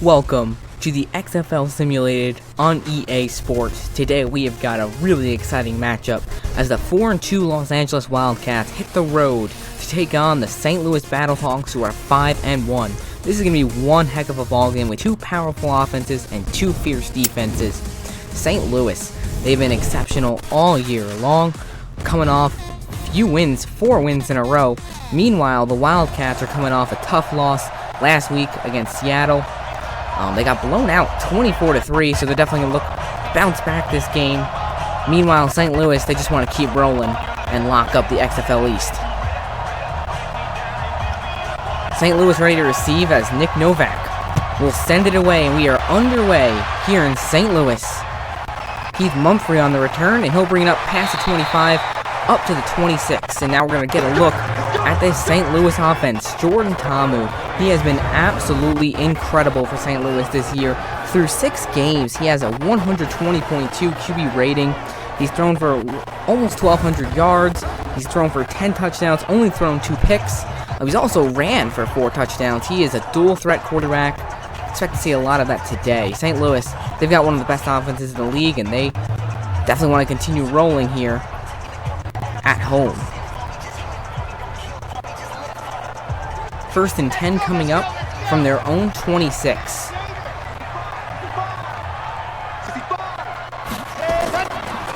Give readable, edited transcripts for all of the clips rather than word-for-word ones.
Welcome to the XFL Simulated on EA Sports. Today we have got a really exciting matchup as the 4-2 Los Angeles Wildcats hit the road to take on the St. Louis Battlehawks, who are 5-1. This is going to be one heck of a ball game with two powerful offenses and two fierce defenses. St. Louis, they've been exceptional all year long, coming off few wins, 4 wins in a row. Meanwhile, the Wildcats are coming off a tough loss last week against Seattle. They got blown out 24-3, so they're definitely going to bounce back this game. Meanwhile, St. Louis, they just want to keep rolling and lock up the XFL East. St. Louis ready to receive as Nick Novak will send it away, and we are underway here in St. Louis. Keith Mumphrey on the return, and he'll bring it up past the 25, up to the 26, and now we're going to get a look at this St. Louis offense. Jordan Ta'amu, he has been absolutely incredible for St. Louis this year. Through 6 games, he has a 120.2 QB rating. He's thrown for almost 1,200 yards. He's thrown for 10 touchdowns, only thrown 2 picks. He's also ran for 4 touchdowns. He is a dual-threat quarterback. Expect to see a lot of that today. St. Louis, they've got one of the best offenses in the league, and they definitely want to continue rolling here at home. 1st and 10 coming up from their own 26.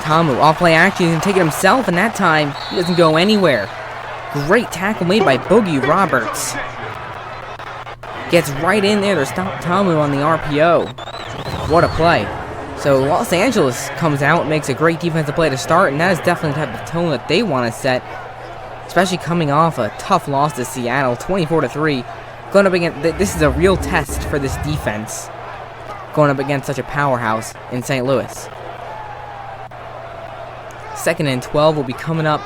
Ta'amu off play action, he's going to take it himself, and that time he doesn't go anywhere. Great tackle made by Boogie Roberts. Gets right in there to stop Ta'amu on the RPO. What a play. So Los Angeles comes out, makes a great defensive play to start, and that is definitely the type of tone that they want to set, especially coming off a tough loss to Seattle, 24-3. Going up against, this is a real test for this defense, going up against such a powerhouse in St. Louis. 2nd and 12 will be coming up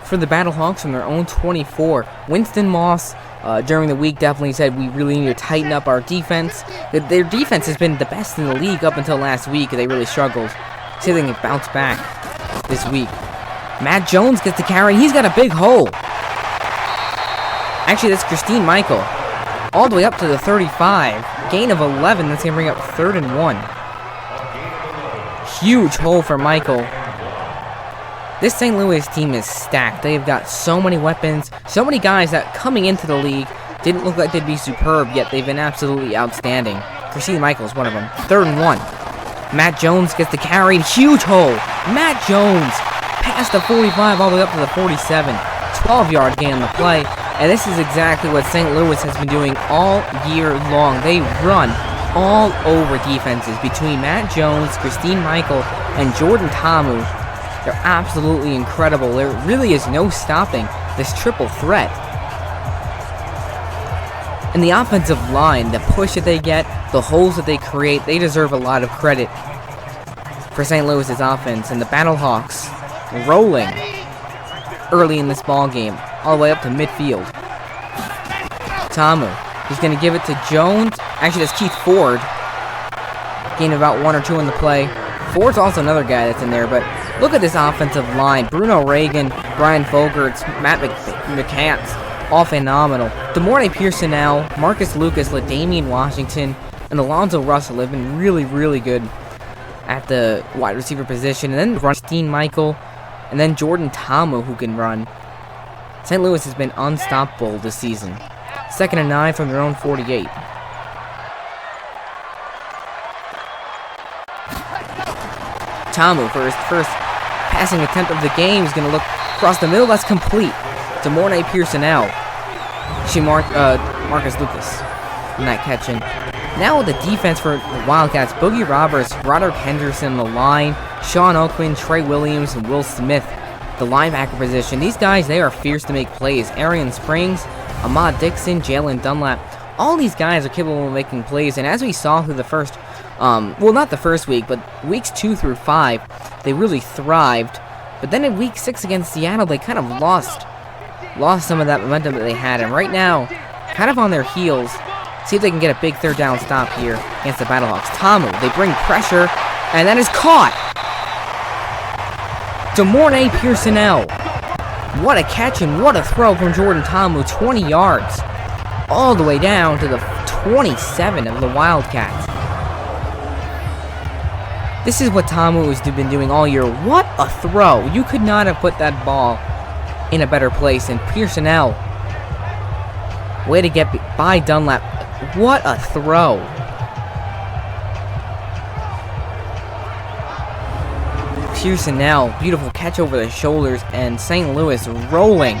for the Battlehawks from their own 24. Winston Moss, during the week, definitely said we really need to tighten up our defense. Their defense has been the best in the league up until last week. They really struggled. See if they can bounce back this week. Matt Jones gets the carry. He's got a big hole. Actually, that's Christine Michael. All the way up to the 35. Gain of 11. That's going to bring up 3rd and 1. Huge hole for Michael. This St. Louis team is stacked. They've got so many weapons, so many guys that coming into the league didn't look like they'd be superb, yet they've been absolutely outstanding. Christine Michael is one of them. 3rd and 1. Matt Jones gets the carry. Huge hole. Matt Jones past the 45 all the way up to the 47. 12-yard gain on the play. And this is exactly what St. Louis has been doing all year long. They run all over defenses between Matt Jones, Christine Michael, and Jordan Ta'amu. They're absolutely incredible. There really is no stopping this triple threat. And the offensive line, the push that they get, the holes that they create, they deserve a lot of credit for St. Louis's offense. And the Battlehawks rolling early in this ball game, all the way up to midfield. Ta'amu, he's going to give it to Jones. Actually, that's Keith Ford. Gained about 1 or 2 in the play. Ford's also another guy that's in there, but look at this offensive line. Bruno Reagan, Brian Fogerts, Matt McCants, all phenomenal. DeMornay Pearsonell, Marcus Lucas, LaDamian Washington, and Alonzo Russell have been really, really good at the wide receiver position. And then Christine Michael, and then Jordan Ta'amu, who can run. St. Louis has been unstoppable this season. 2nd and 9 from their own 48. Ta'amu for his first passing attempt of the game is going to look across the middle. That's complete. DeMornay Pearsonell. Marcus Lucas in that catching. Now with the defense for the Wildcats, Boogie Roberts, Roderick Henderson on the line, Sean Oakland, Trey Williams, and Will Smith, the linebacker position. These guys, they are fierce to make plays. Arian Springs, Ahmad Dixon, Jalen Dunlap. All these guys are capable of making plays, and as we saw through the first well, not the first week, but weeks 2 through 5, they really thrived. But then in week 6 against Seattle, they kind of lost some of that momentum that they had. And right now, kind of on their heels, see if they can get a big 3rd down stop here against the Battlehawks. Ta'amu, they bring pressure, and that is caught. DeMornay Pearsonell. What a catch and what a throw from Jordan Ta'amu. 20 yards. All the way down to the 27 of the Wildcats. This is what Tamu has been doing all year. What a throw! You could not have put that ball in a better place. And Pearsonell, way to get by Dunlap. What a throw! Pearsonell, beautiful catch over the shoulders, and St. Louis rolling.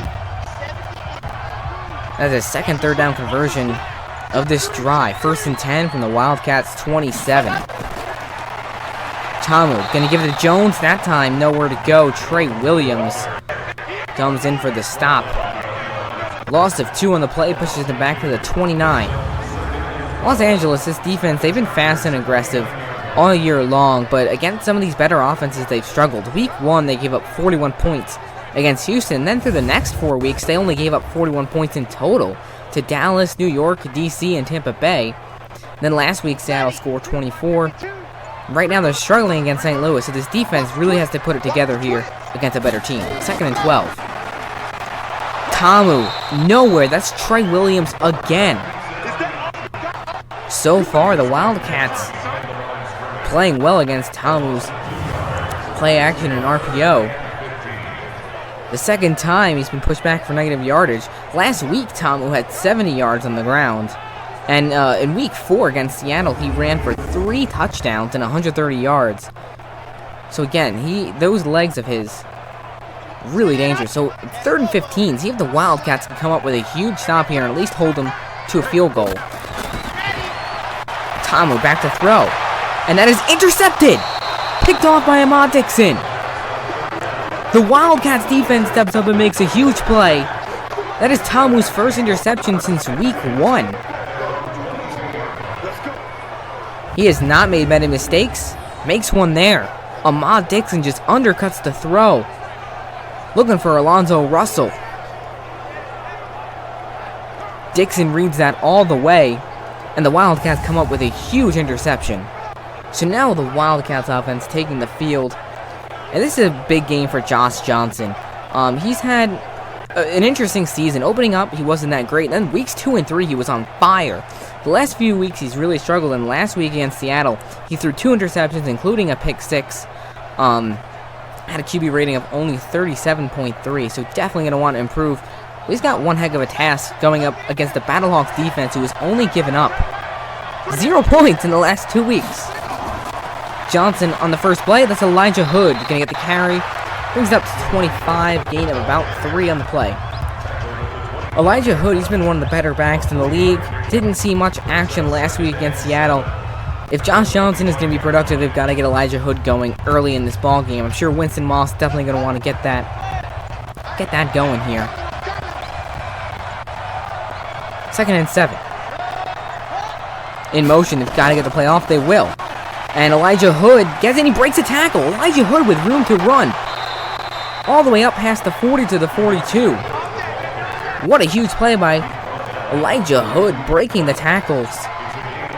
That's a second third down conversion of this drive. 1st and 10 from the Wildcats 27. Tamu gonna give it to Jones. That time, nowhere to go. Trey Williams comes in for the stop. Loss of 2 on the play, pushes them back to the 29. Los Angeles, this defense, they've been fast and aggressive all year long, but against some of these better offenses, they've struggled. Week 1, they gave up 41 points against Houston. Then through the next 4 weeks, they only gave up 41 points in total to Dallas, New York, DC, and Tampa Bay. Then last week, Seattle scored 24. Right now, they're struggling against St. Louis, so this defense really has to put it together here against a better team. 2nd and 12. Tamu, nowhere. That's Trey Williams again. So far, the Wildcats playing well against Tamu's play action and RPO. The second time he's been pushed back for negative yardage. Last week, Tamu had 70 yards on the ground. And in week 4 against Seattle, he ran for 3 touchdowns and 130 yards. So again, those legs of his, really dangerous. So 3rd and 15, see if the Wildcats can come up with a huge stop here and at least hold them to a field goal. Tamu back to throw. And that is intercepted! Picked off by Ahmad Dixon. The Wildcats defense steps up and makes a huge play. That is Tamu's first interception since week 1. He has not made many mistakes. Makes one there. Ahmad Dixon just undercuts the throw. Looking for Alonzo Russell. Dixon reads that all the way. And the Wildcats come up with a huge interception. So now the Wildcats offense taking the field. And this is a big game for Josh Johnson. He's had an interesting season. Opening up, he wasn't that great. Then weeks 2 and 3, he was on fire. The last few weeks, he's really struggled. And last week against Seattle, he threw 2 interceptions, including a pick 6. Had a QB rating of only 37.3. So definitely going to want to improve. But he's got one heck of a task going up against the Battlehawks defense, who has only given up 0 points in the last 2 weeks. Johnson on the first play. That's Elijah Hood going to get the carry. Brings it up to 25, gain of about 3 on the play. Elijah Hood, he's been one of the better backs in the league. Didn't see much action last week against Seattle. If Josh Johnson is going to be productive, they've got to get Elijah Hood going early in this ball game. I'm sure Winston Moss definitely going to want to get that going here. 2nd and 7. In motion, they've got to get the play off. They will. And Elijah Hood gets in, he breaks a tackle. Elijah Hood with room to run. All the way up past the 40 to the 42. What a huge play by Elijah Hood, breaking the tackles.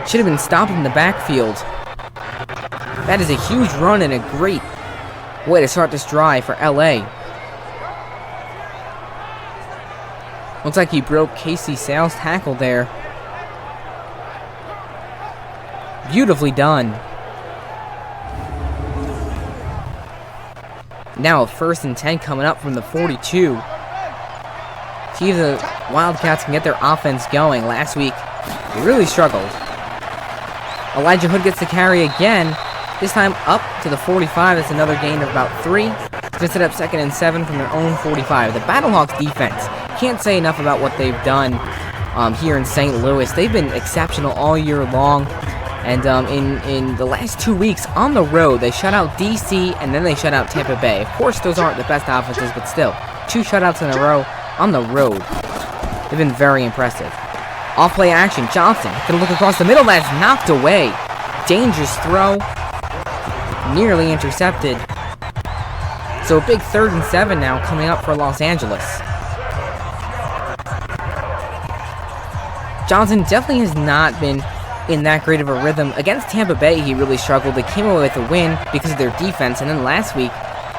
Should have been stopped in the backfield. That is a huge run and a great way to start this drive for LA. Looks like he broke Casey Sale's tackle there. Beautifully done. Now a 1st and 10 coming up from the 42. See if the Wildcats can get their offense going. Last week, they really struggled. Elijah Hood gets the carry again. This time up to the 45. That's another gain of about 3. To set up 2nd and 7 from their own 45. The Battlehawks defense, can't say enough about what they've done here in St. Louis. They've been exceptional all year long. And in the last 2 weeks on the road, they shut out DC and then they shut out Tampa Bay. Of course, those aren't the best offenses, but still, 2 shutouts in a row on the road. They've been very impressive. Off-play action, Johnson gonna look across the middle. That's knocked away. Dangerous throw. Nearly intercepted. So a big 3rd and 7 now coming up for Los Angeles. Johnson definitely has not been in that great of a rhythm. Against Tampa Bay, he really struggled. They came away with a win because of their defense, and then last week,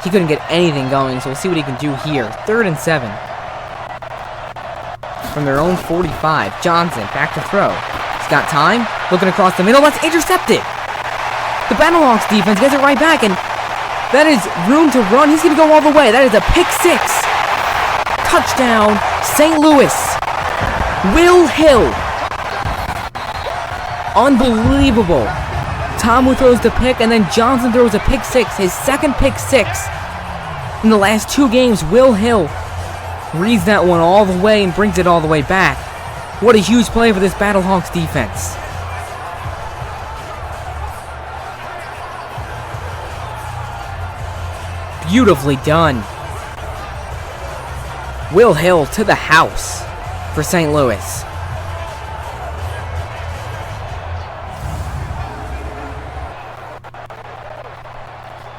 he couldn't get anything going, so we'll see what he can do here. 3rd and 7. From their own 45, Johnson back to throw. He's got time. Looking across the middle. That's intercepted. The Battlehawks defense gets it right back, and that is room to run. He's going to go all the way. That is a pick 6. Touchdown, St. Louis. Will Hill. Unbelievable. Tom who throws the pick, and then Johnson throws a pick 6. His second pick 6 in the last 2 games. Will Hill reads that one all the way and brings it all the way back. What a huge play for this Battlehawks defense. Beautifully done. Will Hill to the house for St. Louis.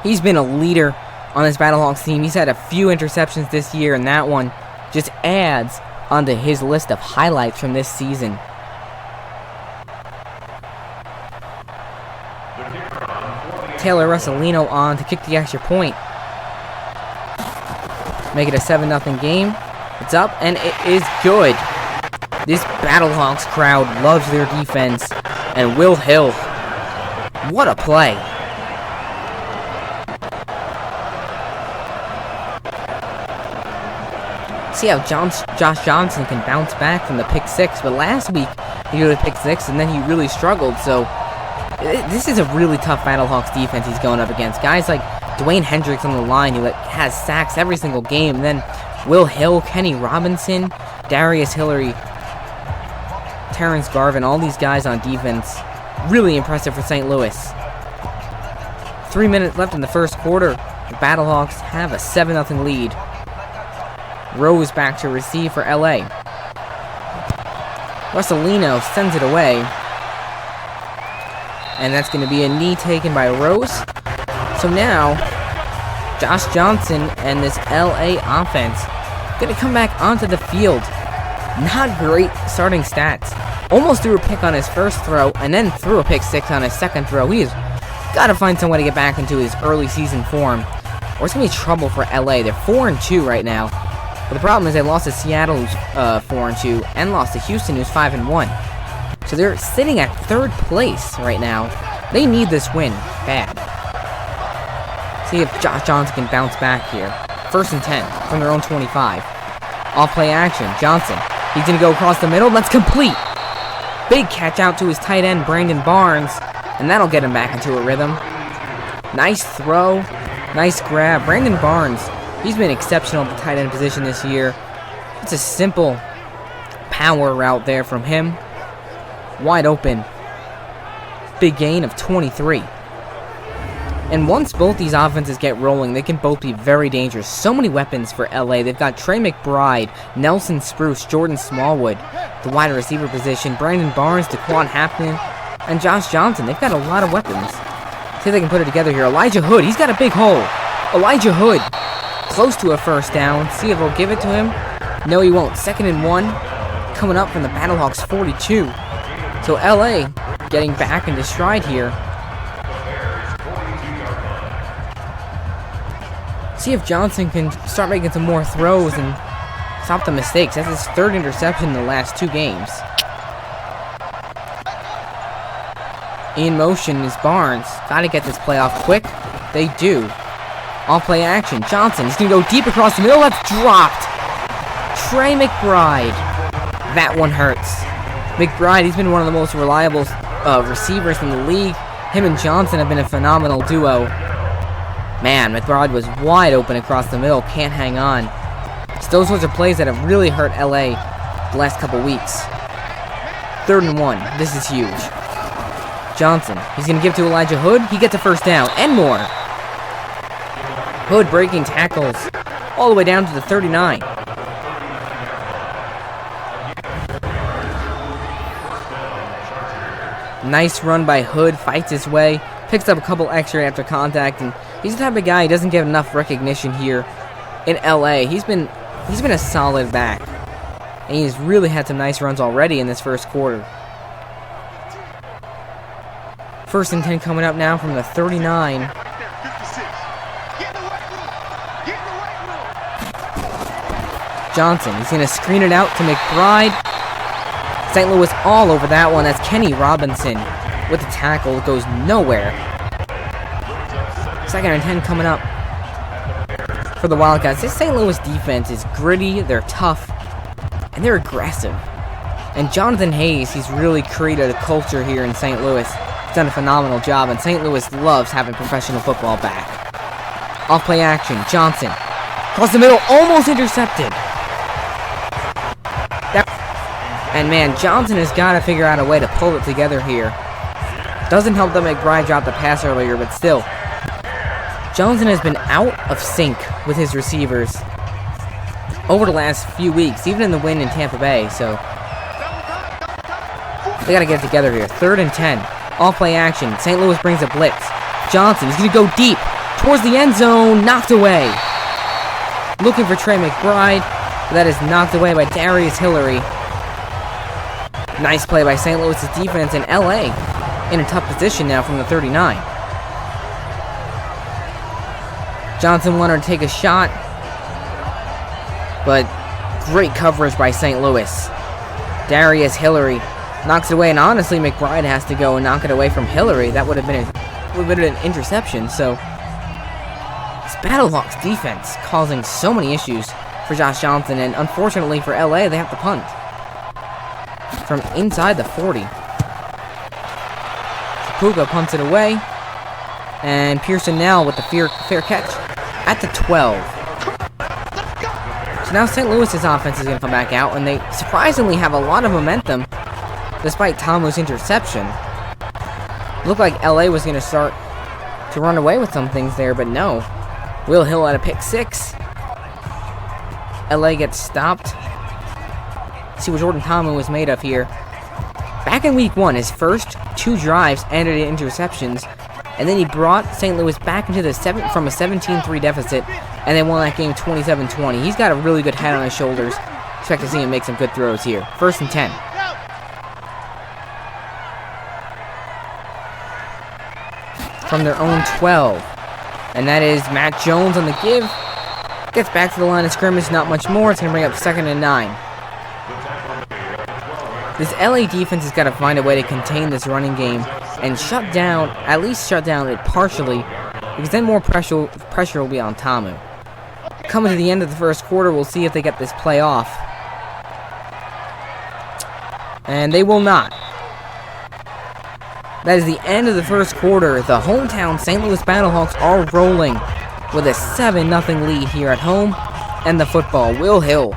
He's been a leader on this Battlehawks team. He's had a few interceptions this year, and that one just adds onto his list of highlights from this season. Taylor Russolino on to kick the extra point. Make it a 7-0 game. It's up, and it is good. This Battlehawks crowd loves their defense. And Will Hill, what a play. See how Josh Johnson can bounce back from the pick 6, but last week he got a pick 6 and then he really struggled. So this is a really tough Battlehawks defense he's going up against. Guys like Dwayne Hendricks on the line who has sacks every single game, and then Will Hill, Kenny Robinson, Darius Hillary, Terrence Garvin, all these guys on defense. Really impressive for St. Louis. 3 minutes left in the first quarter. The Battlehawks have a 7-0 lead. Rose back to receive for LA. Russolino sends it away. And that's going to be a knee taken by Rose. So now, Josh Johnson and this LA offense going to come back onto the field. Not great starting stats. Almost threw a pick on his first throw, and then threw a pick 6 on his second throw. He's got to find some way to get back into his early season form, or it's going to be trouble for LA. They're 4-2 right now. But the problem is they lost to Seattle, who's 4-2, and lost to Houston, who's 5-1. So they're sitting at 3rd place right now. They need this win bad. See if Josh Johnson can bounce back here. 1st and 10 from their own 25. Off play action. Johnson. He's going to go across the middle. That's complete. Big catch out to his tight end, Brandon Barnes. And that'll get him back into a rhythm. Nice throw. Nice grab. Brandon Barnes, he's been exceptional at the tight end position this year. It's a simple power route there from him. Wide open. Big gain of 23. And once both these offenses get rolling, they can both be very dangerous. So many weapons for LA. They've got Trey McBride, Nelson Spruce, Jordan Smallwood, the wide receiver position, Brandon Barnes, Daquan Hapman, and Josh Johnson. They've got a lot of weapons. See if they can put it together here. Elijah Hood, he's got a big hole. Elijah Hood, close to a first down. See if they'll give it to him. No, he won't. 2nd and 1, coming up from the Battlehawks 42. So LA getting back into stride here. See if Johnson can start making some more throws and stop the mistakes. That's his 3rd interception in the last 2 games. In motion is Barnes. Gotta get this play off quick. They do. Off play action. Johnson. He's gonna go deep across the middle. That's dropped. Trey McBride. That one hurts. McBride, he's been one of the most reliable receivers in the league. Him and Johnson have been a phenomenal duo. Man, McBride was wide open across the middle. Can't hang on. It's those sorts of plays that have really hurt LA the last couple weeks. 3rd and 1. This is huge. Johnson. He's going to give to Elijah Hood. He gets a first down and more. Hood breaking tackles all the way down to the 39. Nice run by Hood. Fights his way. Picks up a couple extra after contact, and he's the type of guy who doesn't get enough recognition here in LA. He's been a solid back, and he's really had some nice runs already in this first quarter. 1st and 10 coming up now from the 39. Johnson, he's going to screen it out to McBride. St. Louis all over that one. That's Kenny Robinson with the tackle. It goes nowhere. 2nd and 10 coming up for the Wildcats. This St. Louis defense is gritty, they're tough, and they're aggressive. And Jonathan Hayes, he's really created a culture here in St. Louis. He's done a phenomenal job, and St. Louis loves having professional football back. Off play action, Johnson. Across the middle, almost intercepted. And man, Johnson has got to figure out a way to pull it together here. Doesn't help that McBride dropped the pass earlier, but still. Johnson has been out of sync with his receivers over the last few weeks, even in the win in Tampa Bay, so they got to get it together here. 3rd and 10. Off play action. St. Louis brings a blitz. Johnson, he's going to go deep towards the end zone. Knocked away. Looking for Trey McBride, but that is knocked away by Darius Hillary. Nice play by St. Louis' defense, and LA in a tough position now from the 39. Johnson wanted to take a shot, but great coverage by St. Louis. Darius Hillary knocks it away, and honestly, McBride has to go and knock it away from Hillary. That would have been an interception. So this Battlehawks defense causing so many issues for Josh Johnson, and unfortunately for LA, they have to punt from inside the 40. Puka punts it away, and Pearson now with the fair catch at the 12. So now St. Louis's offense is going to come back out, and they surprisingly have a lot of momentum despite Tamu's interception. Looked like LA was going to start to run away with some things there, but no. Will Hill at a pick 6. LA gets stopped. See what Jordan Tamu was made of here. Back in week 1, his first 2 drives ended in interceptions, and then he brought St. Louis back into the from a 17-3 deficit, and they won that game 27-20. He's got a really good head on his shoulders. Expect to see him make some good throws here. 1st and 10. From their own 12. And that is Matt Jones on the give. Gets back to the line of scrimmage, not much more. It's going to bring up 2nd and 9. This LA defense has got to find a way to contain this running game and at least shut down it partially, because then more pressure will be on Tamu. Coming to the end of the first quarter, we'll see if they get this play off. And they will not. That is the end of the first quarter. The hometown St. Louis Battlehawks are rolling with a 7-0 lead here at home. And the football, Will Hill,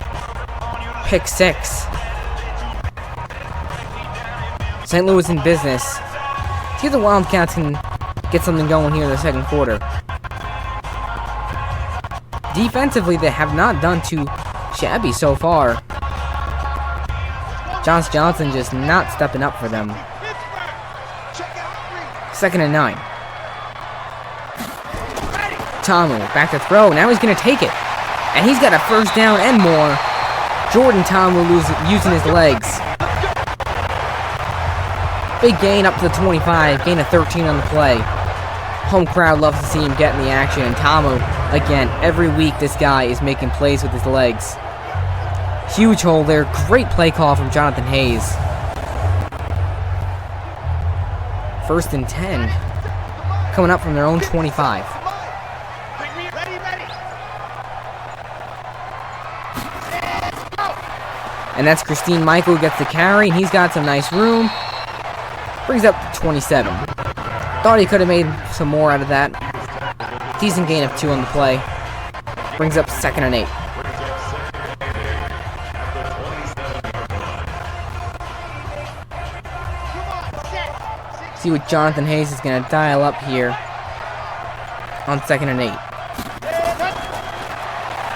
pick 6. St. Louis in business. See if the Wildcats can get something going here in the second quarter. Defensively, they have not done too shabby so far. Josh Johnson just not stepping up for them. 2nd and 9. Tamu back to throw. Now he's going to take it. And he's got a 1st down and more. Jordan Tamu using his legs. Big gain up to the 25. Gain of 13 on the play. Home crowd loves to see him get in the action. And Tamu, again, every week this guy is making plays with his legs. Huge hole there. Great play call from Jonathan Hayes. 1st and 10. Coming up from their own 25. And that's Christine Michael who gets the carry, and he's got some nice room. Brings up 27. Thought he could have made some more out of that. Decent gain of 2 on the play. Brings up 2nd and 8. See what Jonathan Hayes is going to dial up here on 2nd and 8.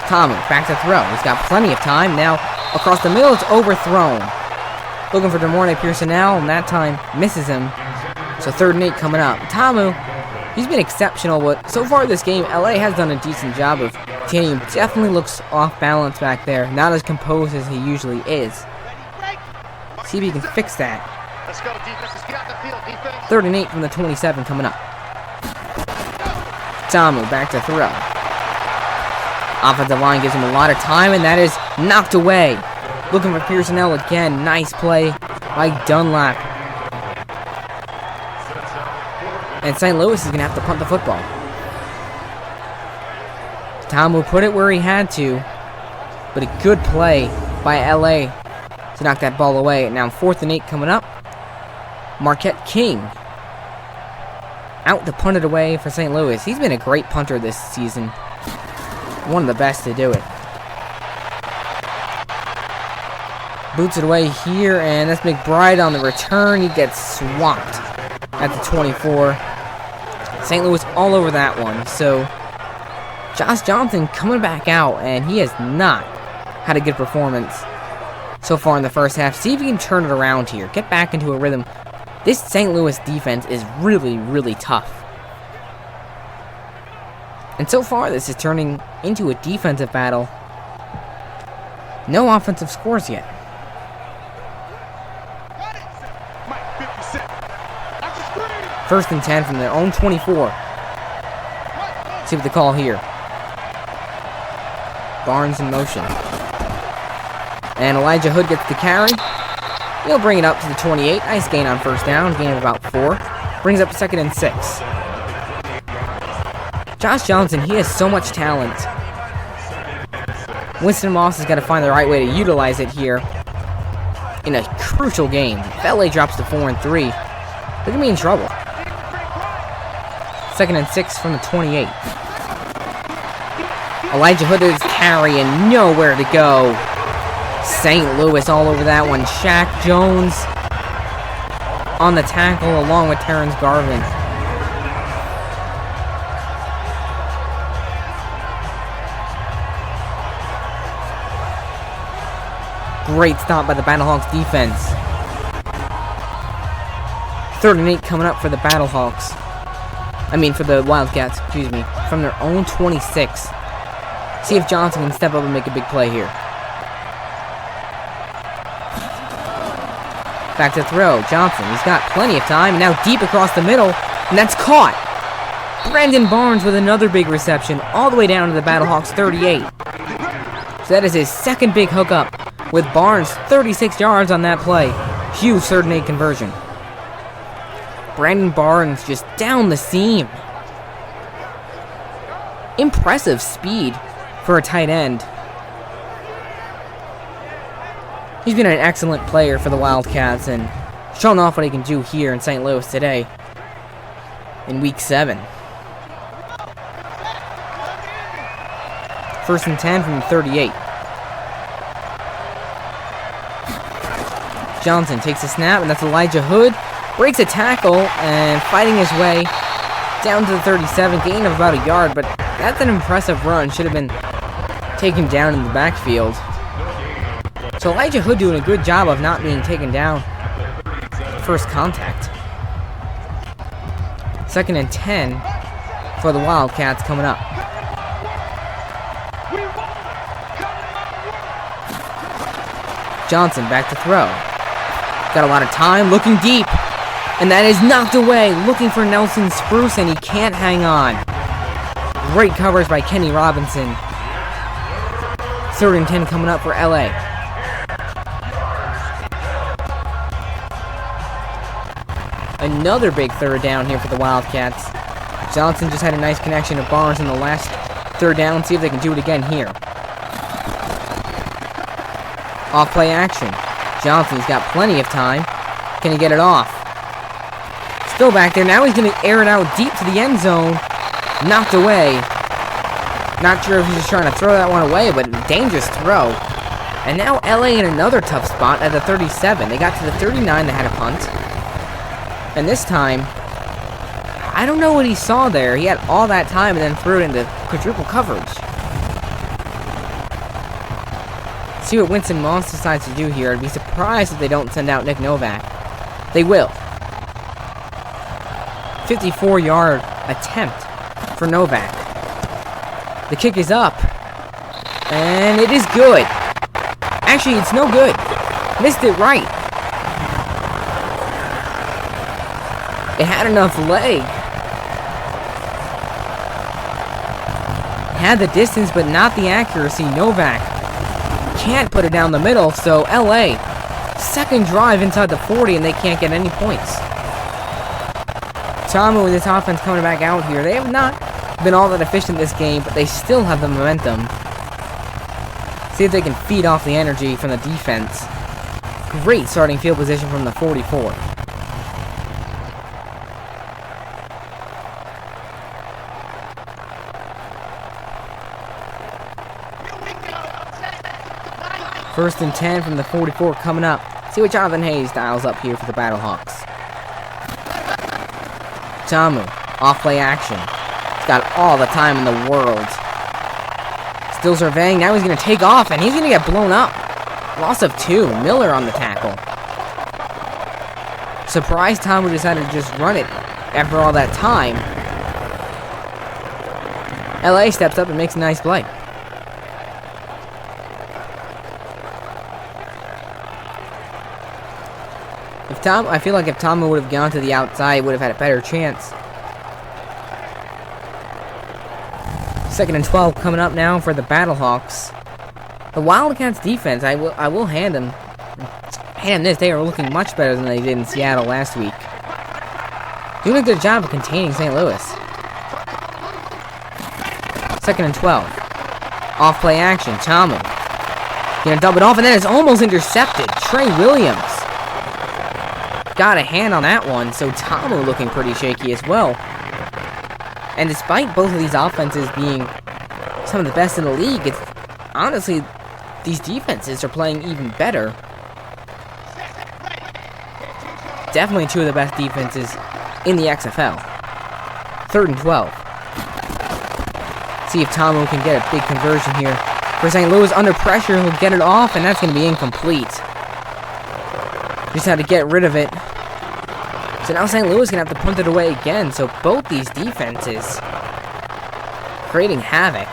Tamu back to throw. He's got plenty of time. Now across the middle, it's overthrown. Looking for DeMornay Pearson now, and that time misses him. So 3rd and 8 coming up. Tamu, he's been exceptional, but so far this game, LA has done a decent job of containing him. Definitely looks off balance back there. Not as composed as he usually is. See if he can fix that. 3rd and 8 from the 27 coming up. Tamu back to throw. Offensive line gives him a lot of time, and that is knocked away. Looking for Pearson again. Nice play Mike Dunlap. And St. Louis is going to have to punt the football. Tom will put it where he had to. But a good play by LA to knock that ball away. Now 4th and 8 coming up. Marquette King out to punt it away for St. Louis. He's been a great punter this season. One of the best to do it. Boots it away here, and that's McBride on the return. He gets swamped at the 24. St. Louis all over that one. So Josh Johnson coming back out, and he has not had a good performance so far in the first half. See if he can turn it around here. Get back into a rhythm. This St. Louis defense is really, really tough. And so far, this is turning into a defensive battle. No offensive scores yet. First and 10 from their own 24. See what they call here. Barnes in motion. And Elijah Hood gets the carry. He'll bring it up to the 28. Nice gain on first down. Gain of about 4. Brings up 2nd and 6. Josh Johnson, he has so much talent. Winston Moss has got to find the right way to utilize it here in a crucial game. If LA drops to 4 and 3, they're going to be in trouble. 2nd and 6 from the 28. Elijah Hood is carrying, nowhere to go. St. Louis all over that one. Shaq Jones on the tackle along with Terrence Garvin. Great stop by the Battlehawks defense. 3rd and 8 coming up for the Battlehawks. For the Wildcats, excuse me. From their own 26. See if Johnson can step up and make a big play here. Back to throw. Johnson, he's got plenty of time. Now deep across the middle, and that's caught. Brandon Barnes with another big reception all the way down to the Battlehawks 38. So that is his 2nd big hookup, with Barnes 36 yards on that play. Huge 3rd and 8 conversion. Brandon Barnes just down the seam. Impressive speed for a tight end. He's been an excellent player for the Wildcats and showing off what he can do here in St. Louis today in Week 7. 1st and 10 from the 38. Johnson takes a snap, and that's Elijah Hood. Breaks a tackle and fighting his way down to the 37. Gain of about a yard, but that's an impressive run. Should have been taken down in the backfield. So Elijah Hood doing a good job of not being taken down. First contact. 2nd and 10 for the Wildcats coming up. Johnson back to throw. Got a lot of time, looking deep. And that is knocked away, looking for Nelson Spruce, and he can't hang on. Great coverage by Kenny Robinson. 3rd and 10 coming up for LA. Another big 3rd down here for the Wildcats. Johnson just had a nice connection to Barnes in the last 3rd down. See if they can do it again here. Off play action. Johnson's got plenty of time. Can he get it off? Still back there. Now he's going to air it out deep to the end zone. Knocked away. Not sure if he's just trying to throw that one away, but a dangerous throw. And now LA in another tough spot at the 37. They got to the 39. They had a punt. And this time, I don't know what he saw there. He had all that time and then threw it into quadruple coverage. See what Winston Moss decides to do here. I'd be surprised if they don't send out Nick Novak. They will. 54-yard attempt for Novak. The kick is up. And it is good. Actually, it's no good. Missed it right. It had enough leg. Had the distance, but not the accuracy. Novak can't put it down the middle, so LA Second drive inside the 40, and they can't get any points. Tamu with this offense coming back out here. They have not been all that efficient this game, but they still have the momentum. See if they can feed off the energy from the defense. Great starting field position from the 44. First and 10 from the 44 coming up. See what Jonathan Hayes dials up here for the Battlehawks. Tamu, off-play action. He's got all the time in the world. Still surveying. Now he's going to take off, and he's going to get blown up. Loss of 2. Miller on the tackle. Surprised Tamu decided to just run it after all that time. LA steps up and makes a nice play. I feel like if Tamu would have gone to the outside, he would have had a better chance. Second and 12 coming up now for the Battlehawks. The Wildcats defense, I will hand them this. They are looking much better than they did in Seattle last week. Doing a good job of containing St. Louis. Second and 12. Off play action. Tamu gonna dub it off, and then it's almost intercepted. Trey Williams got a hand on that one, so Tamu looking pretty shaky as well. And despite both of these offenses being some of the best in the league, it's honestly, these defenses are playing even better. Definitely two of the best defenses in the XFL. Third and 12. See if Tamu can get a big conversion here. For St. Louis, under pressure, he'll get it off, and that's going to be incomplete. Just had to get rid of it. So now St. Louis is going to have to punt it away again. So both these defenses creating havoc.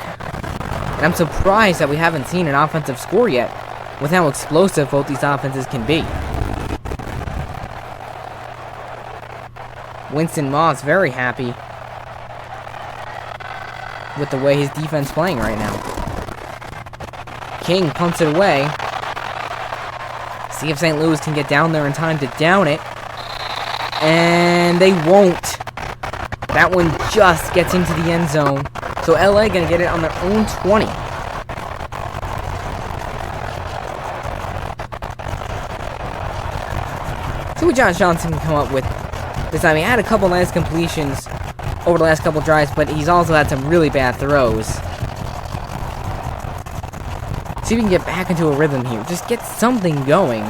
And I'm surprised that we haven't seen an offensive score yet with how explosive both these offenses can be. Winston Moss very happy with the way his defense is playing right now. King punts it away. See if St. Louis can get down there in time to down it. And they won't. That one just gets into the end zone. So LA gonna get it on their own 20. See what Josh Johnson can come up with this time. He had a couple nice completions over the last couple drives, but he's also had some really bad throws. See if we can get back into a rhythm here. Just get something going.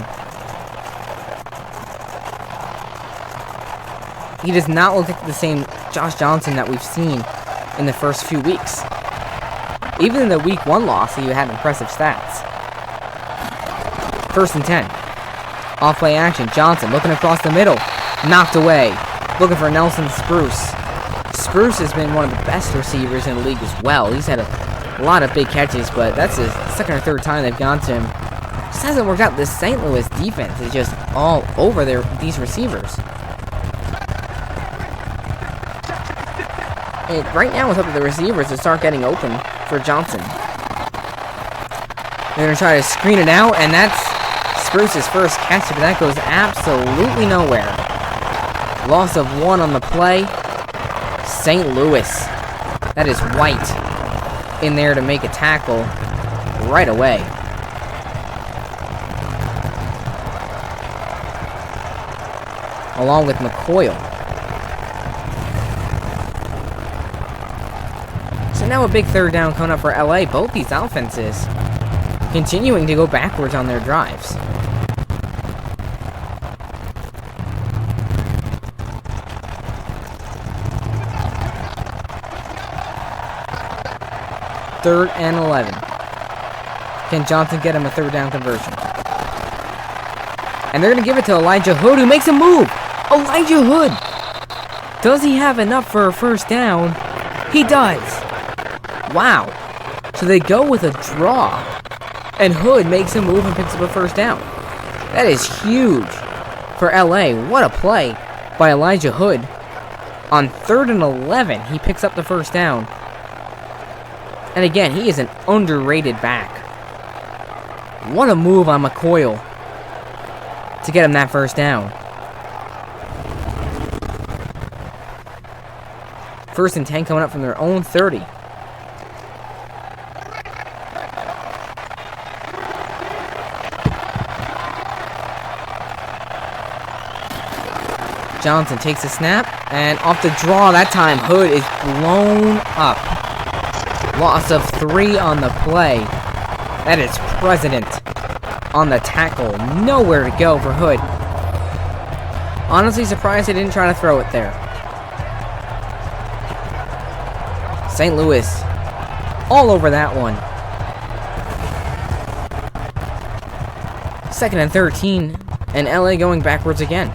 He does not look like the same Josh Johnson that we've seen in the first few weeks. Even in the week 1 loss, he had impressive stats. First and 10. Off play action. Johnson looking across the middle. Knocked away. Looking for Nelson Spruce. Spruce has been one of the best receivers in the league as well. He's had a lot of big catches, but that's the second or third time they've gone to him. Just hasn't worked out. This St. Louis defense is just all over these receivers. Right now, it's up to the receivers to start getting open for Johnson. They're going to try to screen it out, and that's Spruce's first catch, but that goes absolutely nowhere. Loss of 1 on the play. St. Louis. That is White in there to make a tackle right away. Along with McCoyle. So now a big third down coming up for LA. Both these offenses continuing to go backwards on their drives. Third and 11. Can Johnson get him a third down conversion? And they're going to give it to Elijah Hood, who makes a move. Elijah Hood. Does he have enough for a first down? He does. Wow. So they go with a draw. And Hood makes a move and picks up a first down. That is huge for LA. What a play by Elijah Hood. On 3rd and 11, he picks up the first down. And again, he is an underrated back. What a move on McCoyle. to get him that first down. First and 10 coming up from their own 30. Johnson takes a snap, and off the draw that time, Hood is blown up. Loss of 3 on the play. That is President on the tackle. Nowhere to go for Hood. Honestly surprised they didn't try to throw it there. St. Louis all over that one. Second and 13, and LA going backwards again.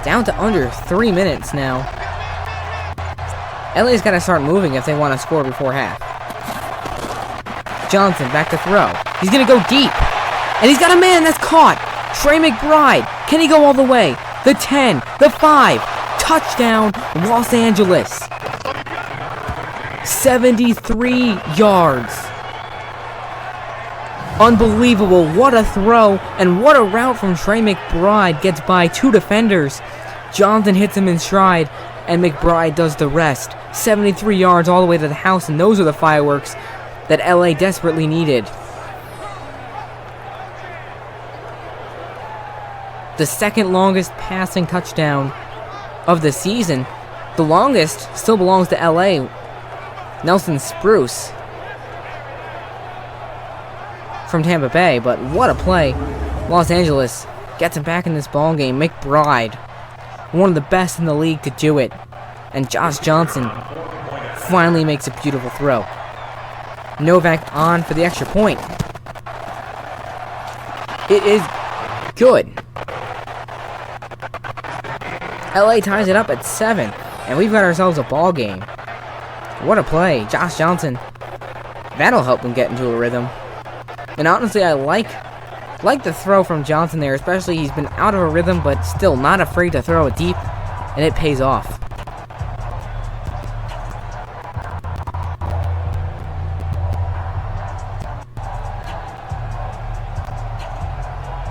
Down to under 3 minutes now. LA's got to start moving if they want to score before half. Johnson back to throw. He's going to go deep. And he's got a man that's caught. Trey McBride. Can he go all the way? The 10. The 5. Touchdown, Los Angeles. 73 yards. Unbelievable. What a throw. And what a route from Trey McBride. Gets by 2 defenders. Johnson hits him in stride. And McBride does the rest. 73 yards all the way to the house. And those are the fireworks that LA desperately needed. The second longest passing touchdown of the season. The longest still belongs to LA. Nelson Spruce from Tampa Bay, but what a play. Los Angeles gets him back in this ball game. McBride, one of the best in the league to do it. And Josh Johnson finally makes a beautiful throw. Novak on for the extra point. It is good. LA ties it up at 7, and we've got ourselves a ball game. What a play. Josh Johnson. That'll help him get into a rhythm. And honestly, I like the throw from Johnson there, especially he's been out of a rhythm, but still not afraid to throw it deep, and it pays off.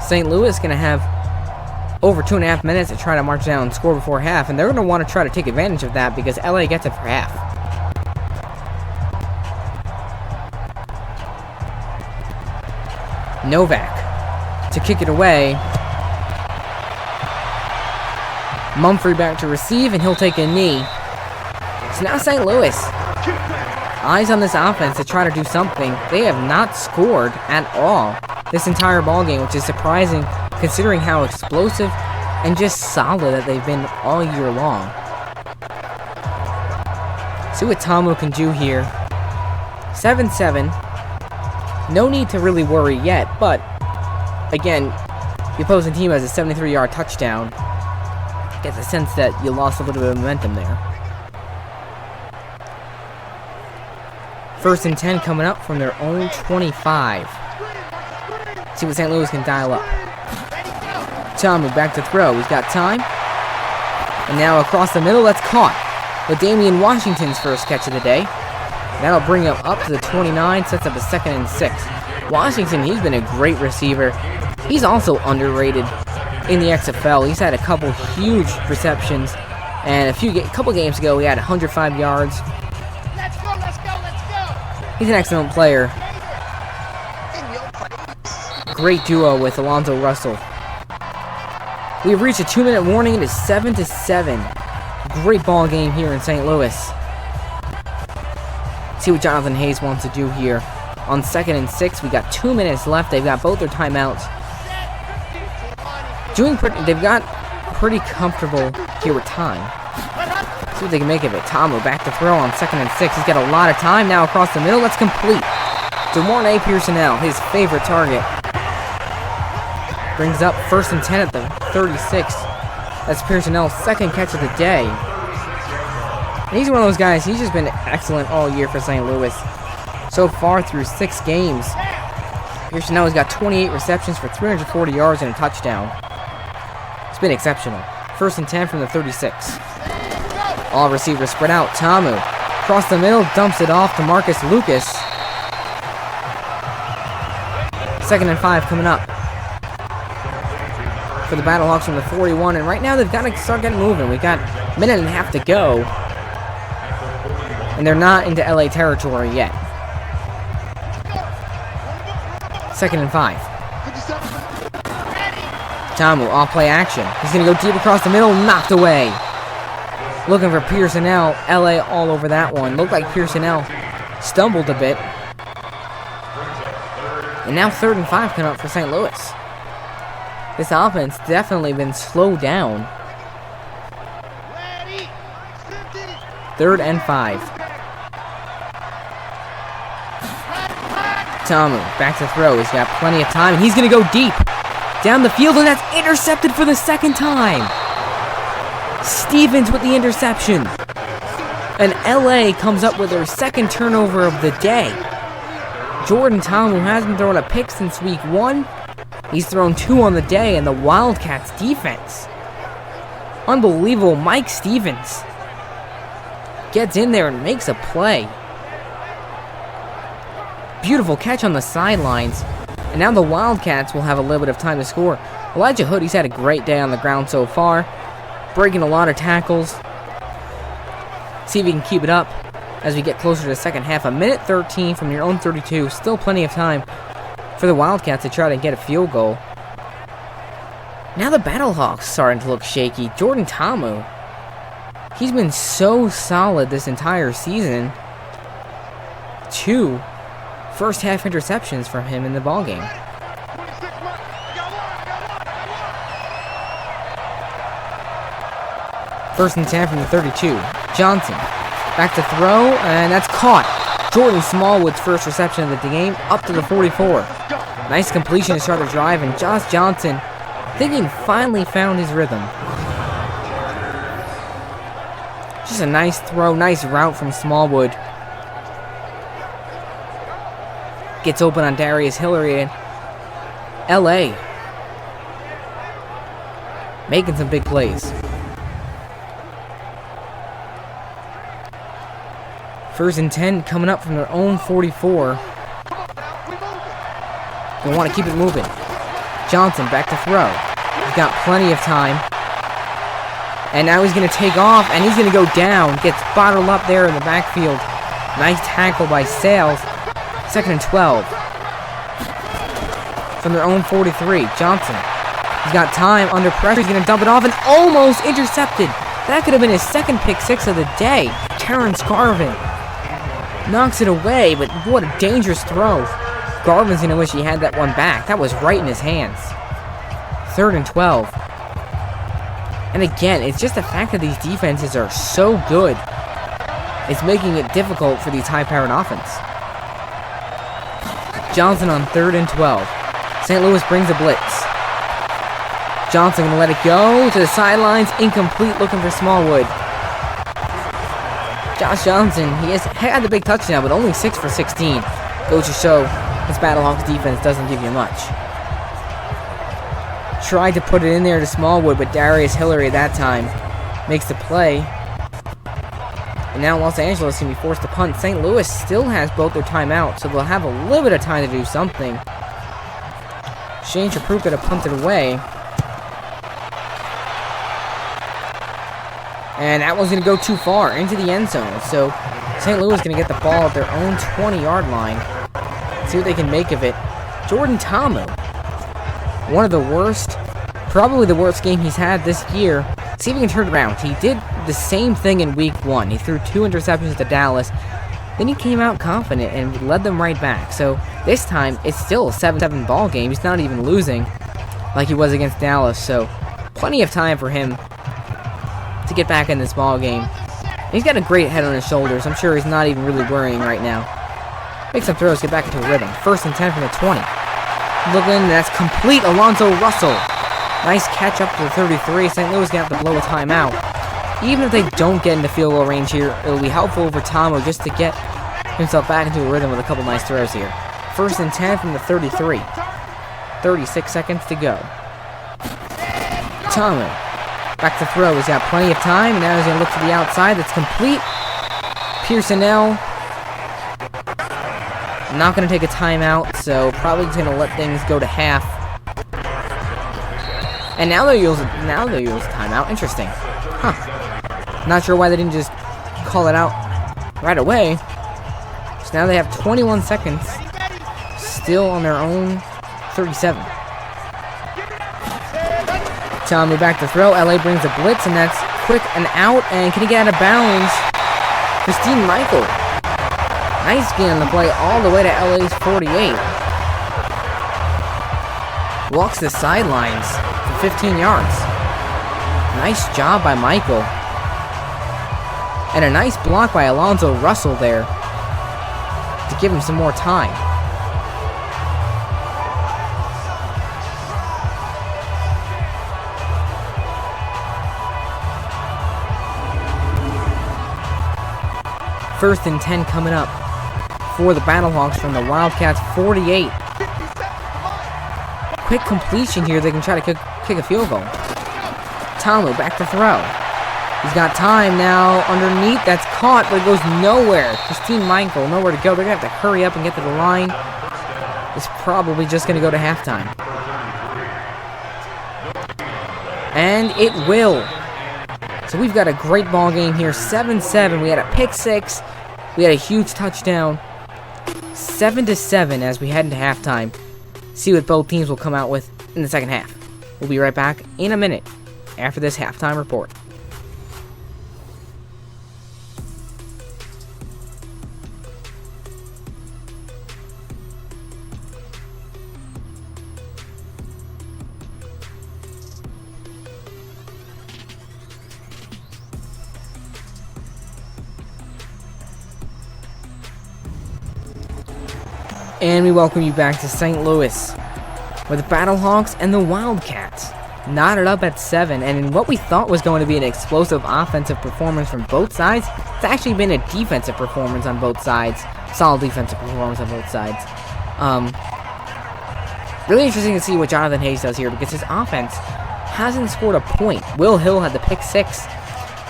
St. Louis going to have over 2.5 minutes to try to march down and score before half, and they're going to want to try to take advantage of that because LA gets it for half. Novak to kick it away. Mumphrey back to receive, and he'll take a knee. So now St. Louis. Eyes on this offense to try to do something. They have not scored at all this entire ballgame, which is surprising considering how explosive and just solid that they've been all year long. See what Tomo can do here. 7-7. No need to really worry yet, but again, the opposing team has a 73-yard touchdown. Get the sense that you lost a little bit of momentum there. First and 10 coming up from their own 25. See what St. Louis can dial up. Tomu back to throw. He's got time. And now across the middle, that's caught. But Damian Washington's first catch of the day. That'll bring him up to the 29, sets up a 2nd and 6. Washington, he's been a great receiver. He's also underrated in the XFL. He's had a couple huge receptions. And a couple games ago, he had 105 yards. He's an excellent player. Great duo with Alonzo Russell. We've reached a 2-minute warning. It is 7-7. Great ball game here in St. Louis. See what Jonathan Hayes wants to do here. On 2nd and 6, we got 2 minutes left. They've got both their timeouts. They've got pretty comfortable here with time. See what they can make of it. Tomo back to throw on 2nd and 6. He's got a lot of time now across the middle. That's complete. DeMornay Pearsonell, his favorite target. Brings up 1st and 10 at the 36. That's Pearsonell's second catch of the day. And he's one of those guys, he's just been excellent all year for St. Louis. So far through 6 games, Pearsonell has got 28 receptions for 340 yards and a touchdown. It's been exceptional. 1st and 10 from the 36. All receivers spread out. Tamu across the middle, dumps it off to Marcus Lucas. 2nd and 5 coming up. for the Battlehawks from the 41, and right now they've got to start getting moving. We've got a minute and a half to go, and they're not into LA territory yet. 2nd and 5. Tamu, off play action. He's going to go deep across the middle, knocked away. Looking for Pearsonell. LA all over that one. Looked like Pearsonell stumbled a bit. And now 3rd and 5 coming up for St. Louis. This offense definitely been slowed down. 3rd and 5. Tamu, back to throw. He's got plenty of time, and he's going to go deep down the field, and that's intercepted for the 2nd time. Stevens with the interception. And LA comes up with their 2nd turnover of the day. Jordan Tamu hasn't thrown a pick since week 1. He's thrown 2 on the day, and the Wildcats defense. Unbelievable. Mike Stevens gets in there and makes a play. Beautiful catch on the sidelines. And now the Wildcats will have a little bit of time to score. Elijah Hood, he's had a great day on the ground so far. Breaking a lot of tackles. See if he can keep it up as we get closer to the second half. A minute 13 from your own 32. Still plenty of time for the Wildcats to try to get a field goal. Now the Battlehawks starting to look shaky. Jordan Tamu, he's been so solid this entire season. 2 first half interceptions from him in the ballgame. First and 10 from the 32. Johnson back to throw, and that's caught. Jordan Smallwood's first reception of the game, up to the 44. Nice completion to start the drive, and Josh Johnson thinking finally found his rhythm. Just a nice throw, nice route from Smallwood. Gets open on Darius Hillary, and LA making some big plays. First and 10 coming up from their own 44. They want to keep it moving. Johnson back to throw. He's got plenty of time. And now he's going to take off, and he's going to go down. Gets bottled up there in the backfield. Nice tackle by Sales. 2nd and 12. From their own 43. Johnson. He's got time under pressure. He's going to dump it off and almost intercepted. That could have been his 2nd pick 6 of the day. Terrence Garvin knocks it away, but what a dangerous throw. Garvin's going to wish he had that one back. That was right in his hands. 3rd and 12. And again, it's just the fact that these defenses are so good. It's making it difficult for these high-powered offense. Johnson on 3rd and 12. St. Louis brings a blitz. Johnson going to let it go to the sidelines. Incomplete, looking for Smallwood. Josh Johnson, he has had the big touchdown, but only 6 for 16. Goes to show this Battlehawks defense doesn't give you much. Tried to put it in there to Smallwood, but Darius Hillary at that time makes the play. And now Los Angeles is going to be forced to punt. St. Louis still has both their timeouts, so they'll have a little bit of time to do something. Shane Chapruk could have punted away. And that one's going to go too far into the end zone. So St. Louis is going to get the ball at their own 20-yard line. See what they can make of it. Jordan Tamu, one of the worst, probably the worst game he's had this year. See if he can turn it around. He did the same thing in week 1. He threw 2 interceptions to Dallas. Then he came out confident and led them right back. So this time, it's still a 7-7 ball game. He's not even losing like he was against Dallas. So plenty of time for him to get back in this ball game. He's got a great head on his shoulders. I'm sure he's not even really worrying right now. Make some throws, get back into a rhythm. 1st and 10 from the 20. Looking, that's complete. Alonzo Russell. Nice catch up to the 33. St. Louis going to have to blow a timeout. Even if they don't get into field goal range here, it'll be helpful for Tamu just to get himself back into a rhythm with a couple nice throws here. 1st and 10 from the 33. 36 seconds to go. Tamu back to throw. He's got plenty of time. Now he's going to look to the outside. That's complete. Pearsonell not going to take a timeout, so probably just going to let things go to half. And now they use timeout. Interesting. Huh. Not sure why they didn't just call it out right away. So now they have 21 seconds. Still on their own 37. Tommy back to throw. LA brings a blitz, and that's quick and out. And can he get out of bounds? Christine Michael. Nice gain on the play all the way to LA's 48. Walks the sidelines for 15 yards. Nice job by Michael. And a nice block by Alonzo Russell there to give him some more time. First and 10 coming up for the Battlehawks from the Wildcats 48. Quick completion here. They can try to kick a field goal. Tomu back to throw. He's got time now underneath. That's caught, but it goes nowhere. Christine Michael, nowhere to go. They're going to have to hurry up and get to the line. It's probably just going to go to halftime. And it will. So we've got a great ball game here. 7-7. We had a pick six. We had a huge touchdown. 7-7 as we head into halftime. See what both teams will come out with in the second half. We'll be right back in a minute after this halftime report. And we welcome you back to St. Louis, where the Battlehawks and the Wildcats knotted up at 7, and in what we thought was going to be an explosive offensive performance from both sides, it's actually been a defensive performance on both sides. Solid defensive performance on both sides. Really interesting to see what Jonathan Hayes does here, because his offense hasn't scored a point. Will Hill had the pick six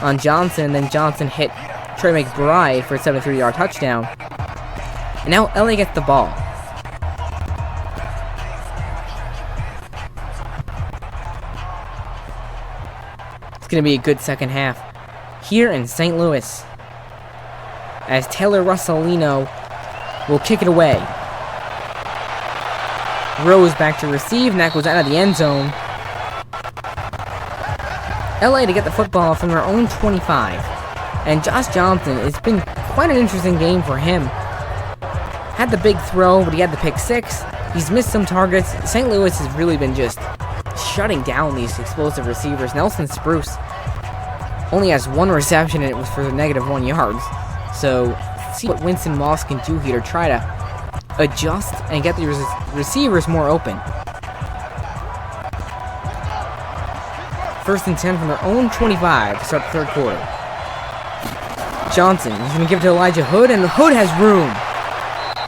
on Johnson, and then Johnson hit Trey McBride for a 73-yard touchdown. And now LA gets the ball. It's going to be a good second half here in St. Louis, as Taylor Russolino will kick it away. Rose back to receive, and that goes out of the end zone. LA to get the football from their own 25. And Josh Johnson, it's been quite an interesting game for him. Had the big throw, but he had the pick six. He's missed some targets. St. Louis has really been just shutting down these explosive receivers. Nelson Spruce only has one reception, and it was for -1 yards. So, see what Winston Moss can do here to try to adjust and get the receivers more open. First and 10 from their own 25 to start the third quarter. Johnson, he's going to give it to Elijah Hood, and the Hood has room.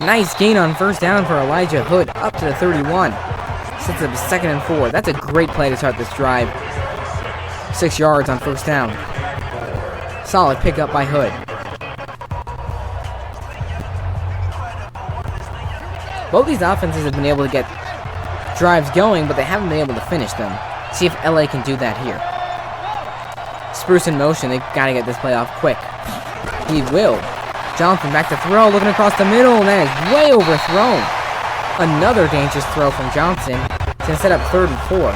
Nice gain on first down for Elijah Hood, up to the 31. Sets up a 2nd and 4. That's a great play to start this drive. 6 yards on first down. Solid pickup by Hood. Both these offenses have been able to get drives going, but they haven't been able to finish them. See if LA can do that here. Spruce in motion. They've got to get this play off quick. He will. Johnson back to throw, looking across the middle, and that is way overthrown. Another dangerous throw from Johnson to set up 3rd and 4.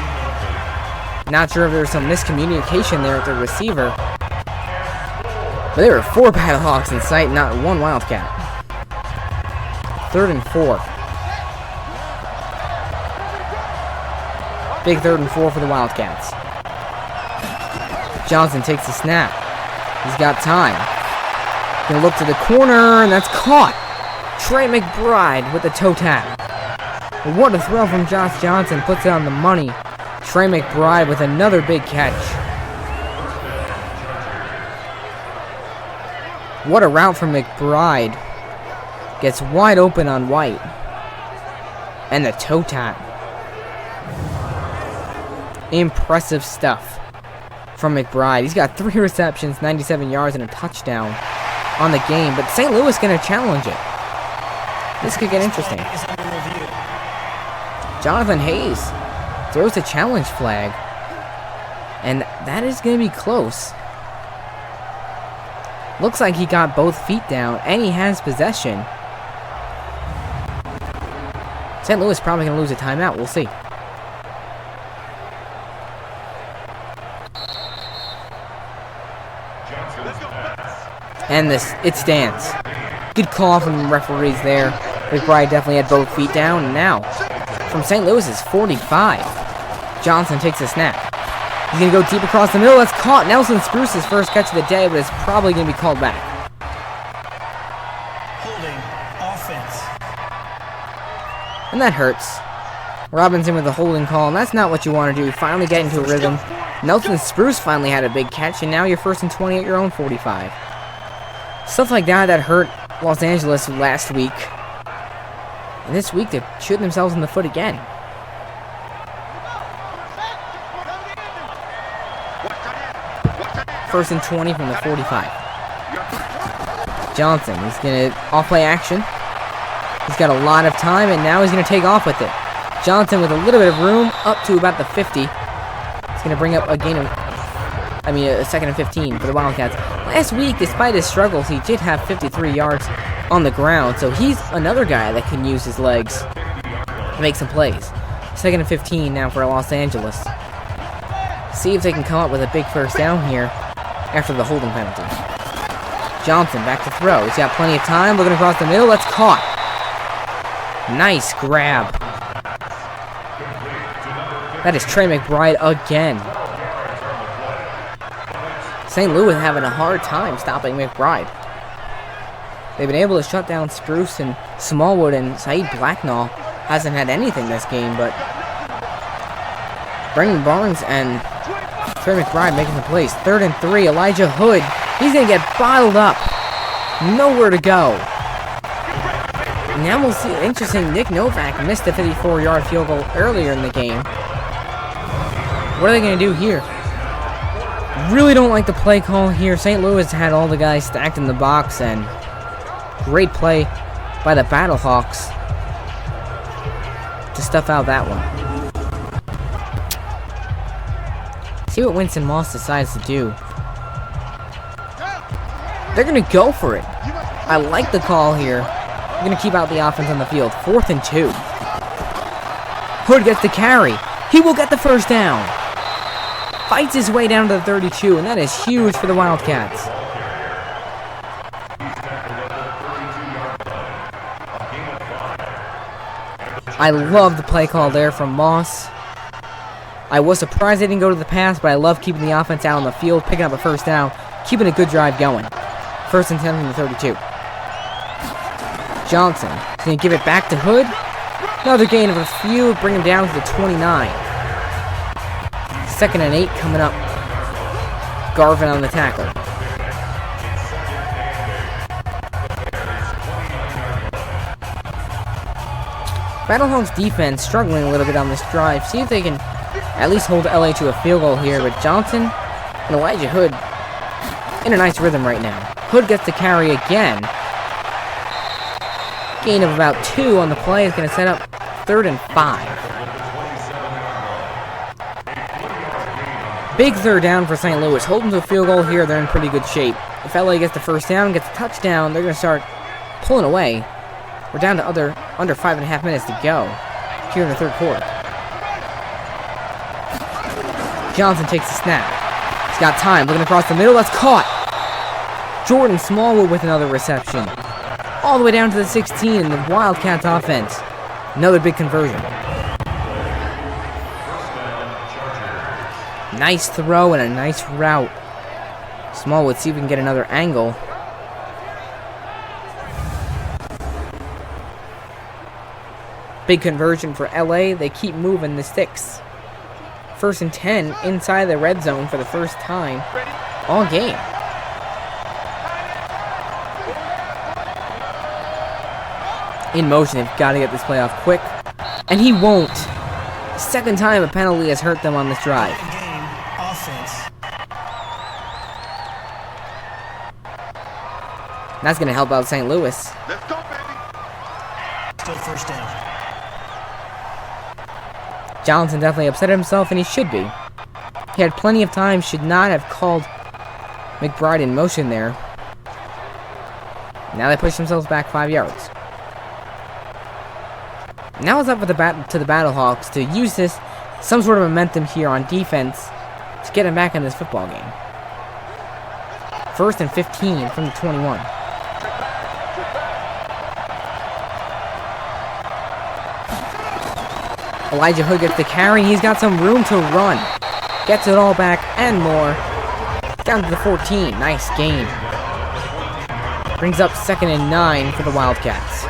Not sure if there was some miscommunication there with the receiver, but there were 4 Battlehawks in sight, not 1 Wildcat. 3rd and 4. Big 3rd and 4 for the Wildcats. Johnson takes the snap. He's got time. Gonna look to the corner, and that's caught. Trey McBride with the toe tap. What a throw from Josh Johnson. Puts it on the money. Trey McBride with another big catch. What a route from McBride. Gets wide open on White. And the toe tap. Impressive stuff from McBride. He's got 3 receptions, 97 yards, and a touchdown on the game, but St. Louis going to challenge it. This could get interesting. Jonathan Hayes throws a challenge flag. And that is going to be close. Looks like he got both feet down, and he has possession. St. Louis probably going to lose a timeout. We'll see. And it stands. Good call from the referees there. McBride definitely had both feet down. And now, from St. Louis's 45, Johnson takes a snap. He's going to go deep across the middle. That's caught. Nelson Spruce's first catch of the day, but it's probably going to be called back. Holding offense. And that hurts. Robinson with a holding call, and that's not what you want to do. Finally get into a rhythm. Nelson Spruce finally had a big catch, and now you're 1st and 20 at your own 45. Stuff like that hurt Los Angeles last week. And this week they're shooting themselves in the foot again. First and 20 from the 45. Johnson, he's going to off-play action. He's got a lot of time, and now he's going to take off with it. Johnson with a little bit of room, up to about the 50. He's going to bring up a gain of, a 2nd and 15 for the Wildcats. Last week, despite his struggles, he did have 53 yards on the ground, so he's another guy that can use his legs to make some plays. 2nd and 15 now for Los Angeles. See if they can come up with a big first down here after the holding penalty. Johnson back to throw. He's got plenty of time. Looking across the middle. That's caught. Nice grab. That is Trey McBride again. St. Louis having a hard time stopping McBride. They've been able to shut down Spruce and Smallwood, and Saeed Blacknall hasn't had anything this game, but Brendan Barnes and Trey McBride making the plays. 3rd and 3, Elijah Hood. He's going to get bottled up. Nowhere to go. Now we'll see. Interesting, Nick Novak missed a 54-yard field goal earlier in the game. What are they going to do here? Really don't like the play call here. St. Louis had all the guys stacked in the box, and great play by the Battlehawks to stuff out that one. See what Winston Moss decides to do. They're going to go for it. I like the call here. They're going to keep out the offense on the field. 4th and 2. Hood gets the carry. He will get the first down. Fights his way down to the 32, and that is huge for the Wildcats. I love the play call there from Moss. I was surprised they didn't go to the pass, but I love keeping the offense out on the field, picking up a first down, keeping a good drive going. 1st and 10 from the 32. Johnson is going to give it back to Hood. Another gain of a few, bring him down to the 29. 2nd and 8 coming up. Garvin on the tackle. Battlehawks defense struggling a little bit on this drive. See if they can at least hold LA to a field goal here. But Johnson and Elijah Hood in a nice rhythm right now. Hood gets the carry again. Gain of about 2 on the play is going to set up 3rd and 5. Big 3rd down for St. Louis. Hold them to a field goal here. They're in pretty good shape. If LA gets the first down, gets a touchdown, they're going to start pulling away. We're down to under 5.5 minutes to go here in the 3rd quarter. Johnson takes the snap. He's got time. Looking across the middle. That's caught. Jordan Smallwood with another reception. All the way down to the 16 in the Wildcats offense. Another big conversion. Nice throw and a nice route. Smallwood, see if we can get another angle. Big conversion for LA. They keep moving the sticks. 1st and 10 inside the red zone for the first time all game. In motion, they've got to get this play off quick. And he won't. 2nd time a penalty has hurt them on this drive. That's going to help out St. Louis. Let's go, baby. Still first down. Johnson definitely upset himself, and he should be. He had plenty of time, should not have called McBride in motion there. Now they push themselves back 5 yards. Now it's up to the Battlehawks to use this, some sort of momentum here on defense to get him back in this football game. 1st and 15 from the 21. Elijah Hood gets the carry. He's got some room to run. Gets it all back and more. Down to the 14. Nice gain. Brings up 2nd and 9 for the Wildcats.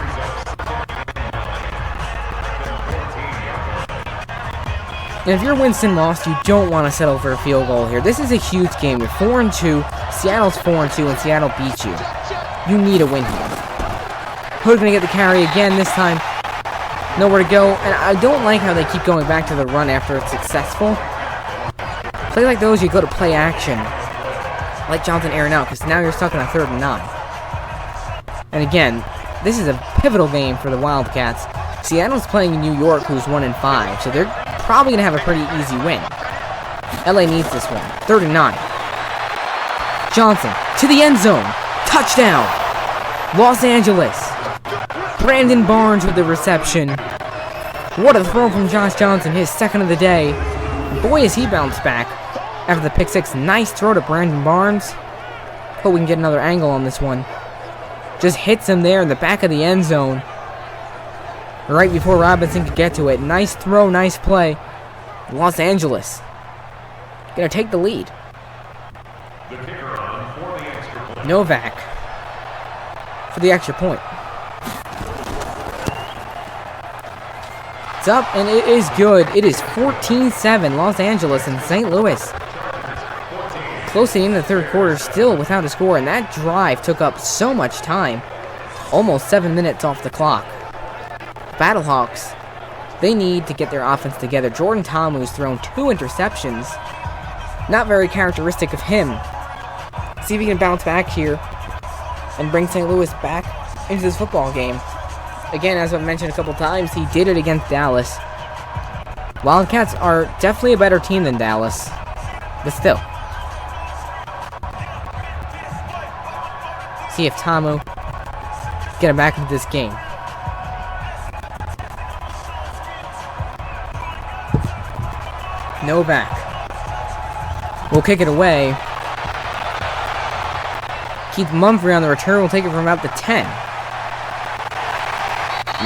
And if you're Winston-Moss, you don't want to settle for a field goal here. This is a huge game. You're 4-2. Seattle's 4-2, and Seattle beat you. You need a win here. Hood gonna get the carry again this time. Nowhere to go, and I don't like how they keep going back to the run after it's successful. Play like those, you go to play action. Like Johnson airing out, because now you're stuck in a 3rd and 9. And again, this is a pivotal game for the Wildcats. Seattle's playing New York, who's 1-5, so they're probably going to have a pretty easy win. LA needs this one. 3rd and 9. Johnson to the end zone. Touchdown. Los Angeles. Brandon Barnes with the reception. What a throw from Josh Johnson, his 2nd of the day. Boy, has he bounced back after the pick 6. Nice throw to Brandon Barnes. Hope we can get another angle on this one. Just hits him there in the back of the end zone. Right before Robinson could get to it. Nice throw, nice play. Los Angeles gonna take the lead. Novak for the extra point. It's up, and it is good. It is 14-7, Los Angeles and St. Louis. Close to the end of the 3rd quarter, still without a score, and that drive took up so much time. Almost 7 minutes off the clock. Battlehawks, they need to get their offense together. Jordan Ta'amu's thrown 2 interceptions. Not very characteristic of him. See if he can bounce back here and bring St. Louis back into this football game. Again, as I've mentioned a couple times, he did it against Dallas. Wildcats are definitely a better team than Dallas, but still. See if Ta'amu get him back into this game. Novak will kick it away. Keith Mumphrey on the return will take it from about the 10.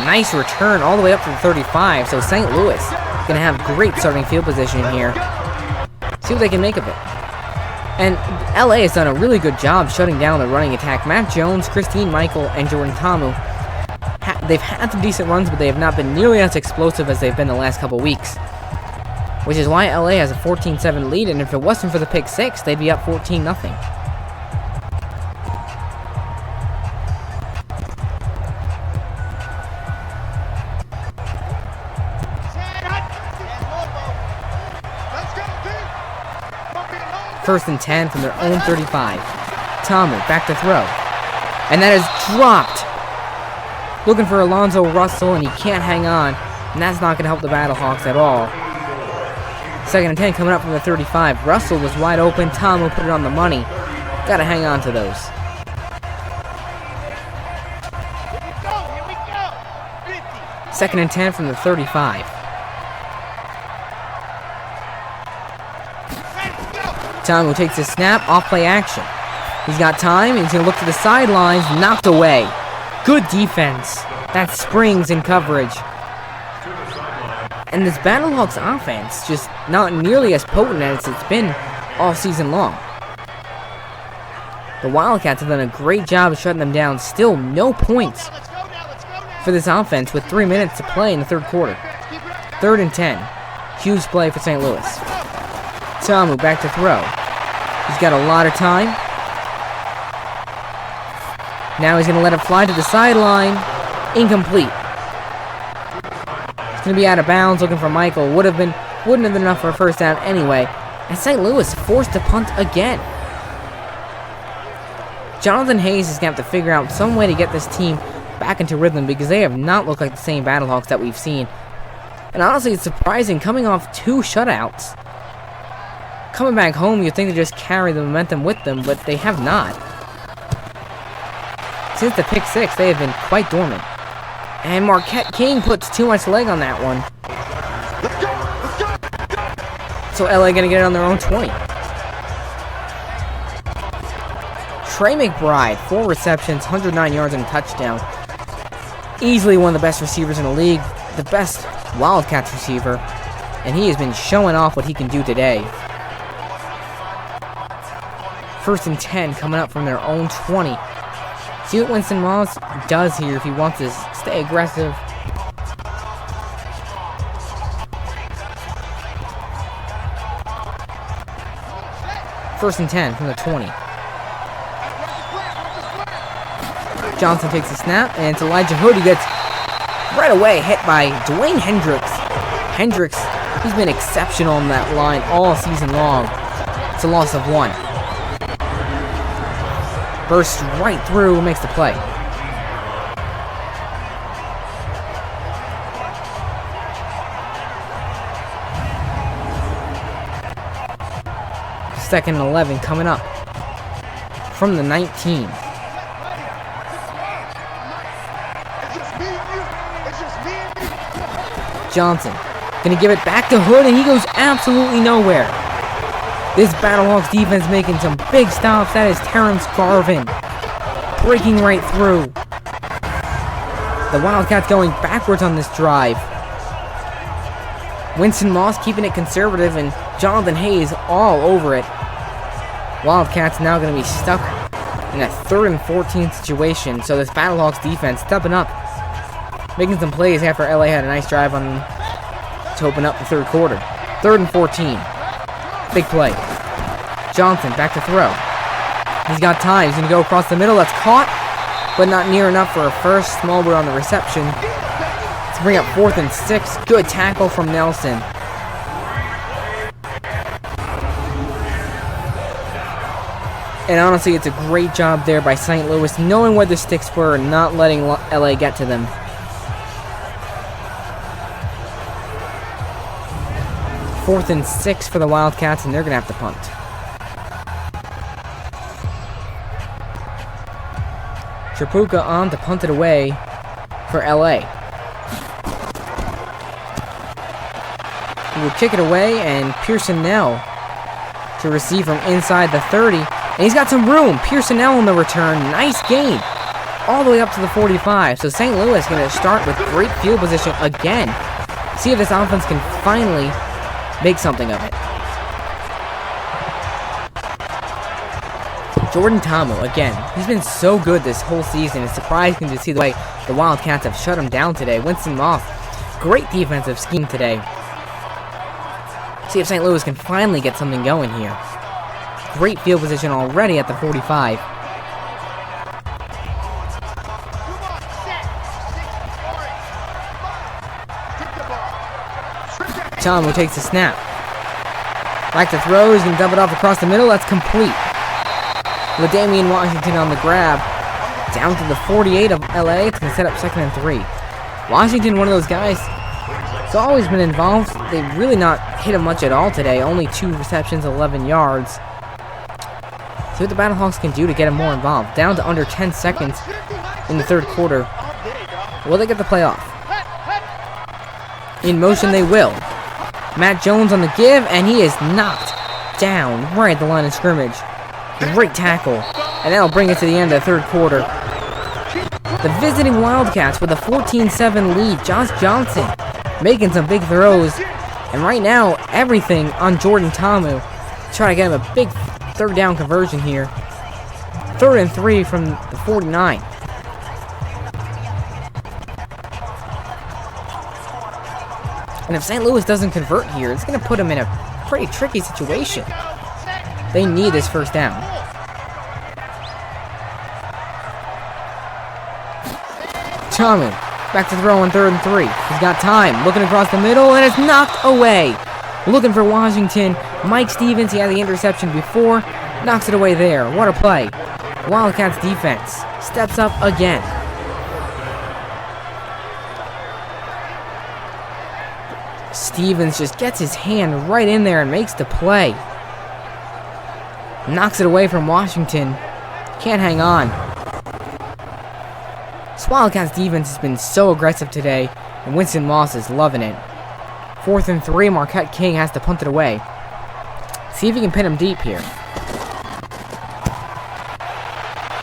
Nice return all the way up to the 35, so St. Louis gonna have great starting field position here. See what they can make of it. And LA has done a really good job shutting down the running attack. Matt Jones, Christine Michael, and Jordan Ta'amu, they've had some decent runs, but they have not been nearly as explosive as they've been the last couple weeks. Which is why LA has a 14-7 lead, and if it wasn't for the pick 6, they'd be up 14-0. First and 10 from their own 35. Ta'amu back to throw. And that is dropped. Looking for Alonzo Russell, and he can't hang on. And that's not going to help the Battlehawks at all. 2nd and 10 coming up from the 35. Russell was wide open. Ta'amu put it on the money. Got to hang on to those. Here we go. 2nd and 10 from the 35. Ta'amu takes a snap, off play action. He's got time, and he's going to look to the sidelines, knocked away. Good defense. That springs in coverage. And this Battlehawks offense, just not nearly as potent as it's been all season long. The Wildcats have done a great job of shutting them down. Still no points for this offense with 3 minutes to play in the 3rd quarter. 3rd and 10. Huge play for St. Louis. Ta'amu back to throw. He's got a lot of time. Now he's going to let it fly to the sideline. Incomplete. It's going to be out of bounds, looking for Michael. Wouldn't have been enough for a first down anyway. And St. Louis forced to punt again. Jonathan Hayes is going to have to figure out some way to get this team back into rhythm, because they have not looked like the same Battlehawks that we've seen. And honestly, it's surprising, coming off 2 shutouts. Coming back home, you'd think they just carry the momentum with them, but they have not. Since the pick six, they have been quite dormant. And Marquette King puts too much leg on that one. So LA gonna get it on their own 20. Trey McBride, 4 receptions, 109 yards and a touchdown. Easily one of the best receivers in the league, the best Wildcats receiver, and he has been showing off what he can do today. 1st and 10 coming up from their own 20. See what Winston Moss does here if he wants to stay aggressive. First and 10 from the 20. Johnson takes the snap, and it's Elijah Hood who gets right away hit by Dwayne Hendricks. Hendricks, he's been exceptional on that line all season long. It's a loss of 1. Bursts right through, makes the play. Second and 11 coming up from the 19. Johnson gonna give it back to Hood, and he goes absolutely nowhere. This Battlehawks defense making some big stops. That is Terrence Garvin breaking right through. The Wildcats going backwards on this drive. Winston Moss keeping it conservative, and Jonathan Hayes all over it. Wildcats now going to be stuck in a 3rd and 14 situation. So this Battlehawks defense stepping up, making some plays after LA had a nice drive on them to open up the 3rd quarter. 3rd and 14. Big play. Johnson back to throw. He's got time. He's going to go across the middle. That's caught, but not near enough for a first. Smallwood on the reception. To bring up 4th and 6. Good tackle from Nelson. And honestly, it's a great job there by St. Louis, knowing where the sticks were and not letting LA get to them. 4th and 6 for the Wildcats, and they're going to have to punt. Trapuka on to punt it away for LA. He will kick it away, and Pearson Nell to receive from inside the 30. And he's got some room. Pearson Nell on the return. Nice gain. All the way up to the 45. So St. Louis going to start with great field position again. See if this offense can finally make something of it. Jordan Tamu, again, he's been so good this whole season. It's surprising to see the way the Wildcats have shut him down today. Winston Moss, great defensive scheme today. See if St. Louis can finally get something going here. Great field position already at the 45. Tamu takes the snap. Back to throw, he's going to dump it off across the middle. That's complete. With Damian Washington on the grab. Down to the 48 of LA. It's going to set up 2nd and 3. Washington, one of those guys, has always been involved. They've really not hit him much at all today. Only 2 receptions, 11 yards. See what the Battlehawks can do to get him more involved. Down to under 10 seconds in the 3rd quarter. Will they get the play off? In motion they will. Matt Jones on the give, and he is knocked down right at the line of scrimmage. Great tackle. And that'll bring it to the end of the 3rd quarter. The visiting Wildcats with a 14-7 lead. Josh Johnson making some big throws. And right now, everything on Jordan Tamu. Try to get him a big 3rd down conversion here. 3rd and 3 from the 49. And if St. Louis doesn't convert here, it's going to put them in a pretty tricky situation. They need this 1st down. Tamu, back to throw on 3rd and 3. He's got time, looking across the middle, and it's knocked away. Looking for Washington. Mike Stevens, he had the interception before, knocks it away there. What a play. Wildcats defense steps up again. Stevens just gets his hand right in there and makes the play. Knocks it away from Washington. Can't hang on. This Wildcats defense has been so aggressive today, and Winston Moss is loving it. 4th and 3, Marquette King has to punt it away. See if he can pin him deep here.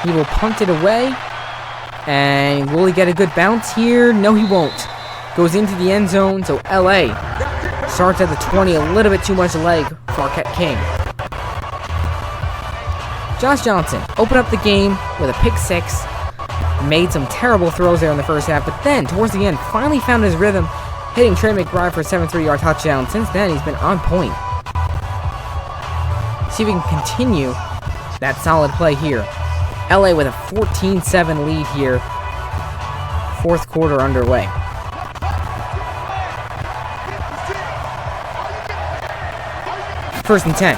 He will punt it away. And will he get a good bounce here? No, he won't. Goes into the end zone, so LA starts at the 20, a little bit too much leg for Marquette King. Josh Johnson opened up the game with a pick 6. Made some terrible throws there in the first half, but then, towards the end, finally found his rhythm, hitting Trey McBride for a 73-yard touchdown. Since then, he's been on point. See if we can continue that solid play here. LA with a 14-7 lead here. 4th quarter underway. First and 10.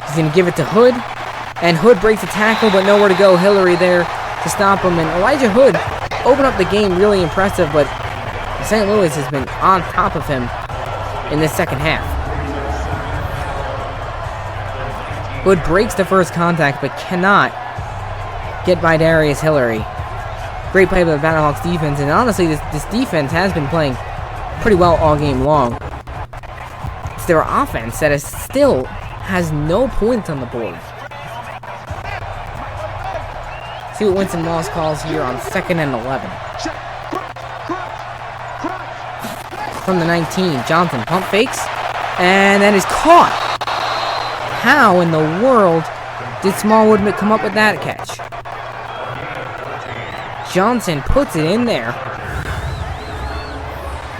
He's going to give it to Hood. And Hood breaks a tackle, but nowhere to go. Hillary there to stop him. And Elijah Hood opened up the game really impressive, but St. Louis has been on top of him in this second half. Hood breaks the first contact, but cannot get by Darius Hillary. Great play by the Battlehawks defense, and honestly, this defense has been playing pretty well all game long. It's their offense that still has no points on the board. See what Winston Moss calls here on 2nd and 11. From the 19, Johnson pump fakes, and that is caught. How in the world did Smallwood come up with that catch? Johnson puts it in there.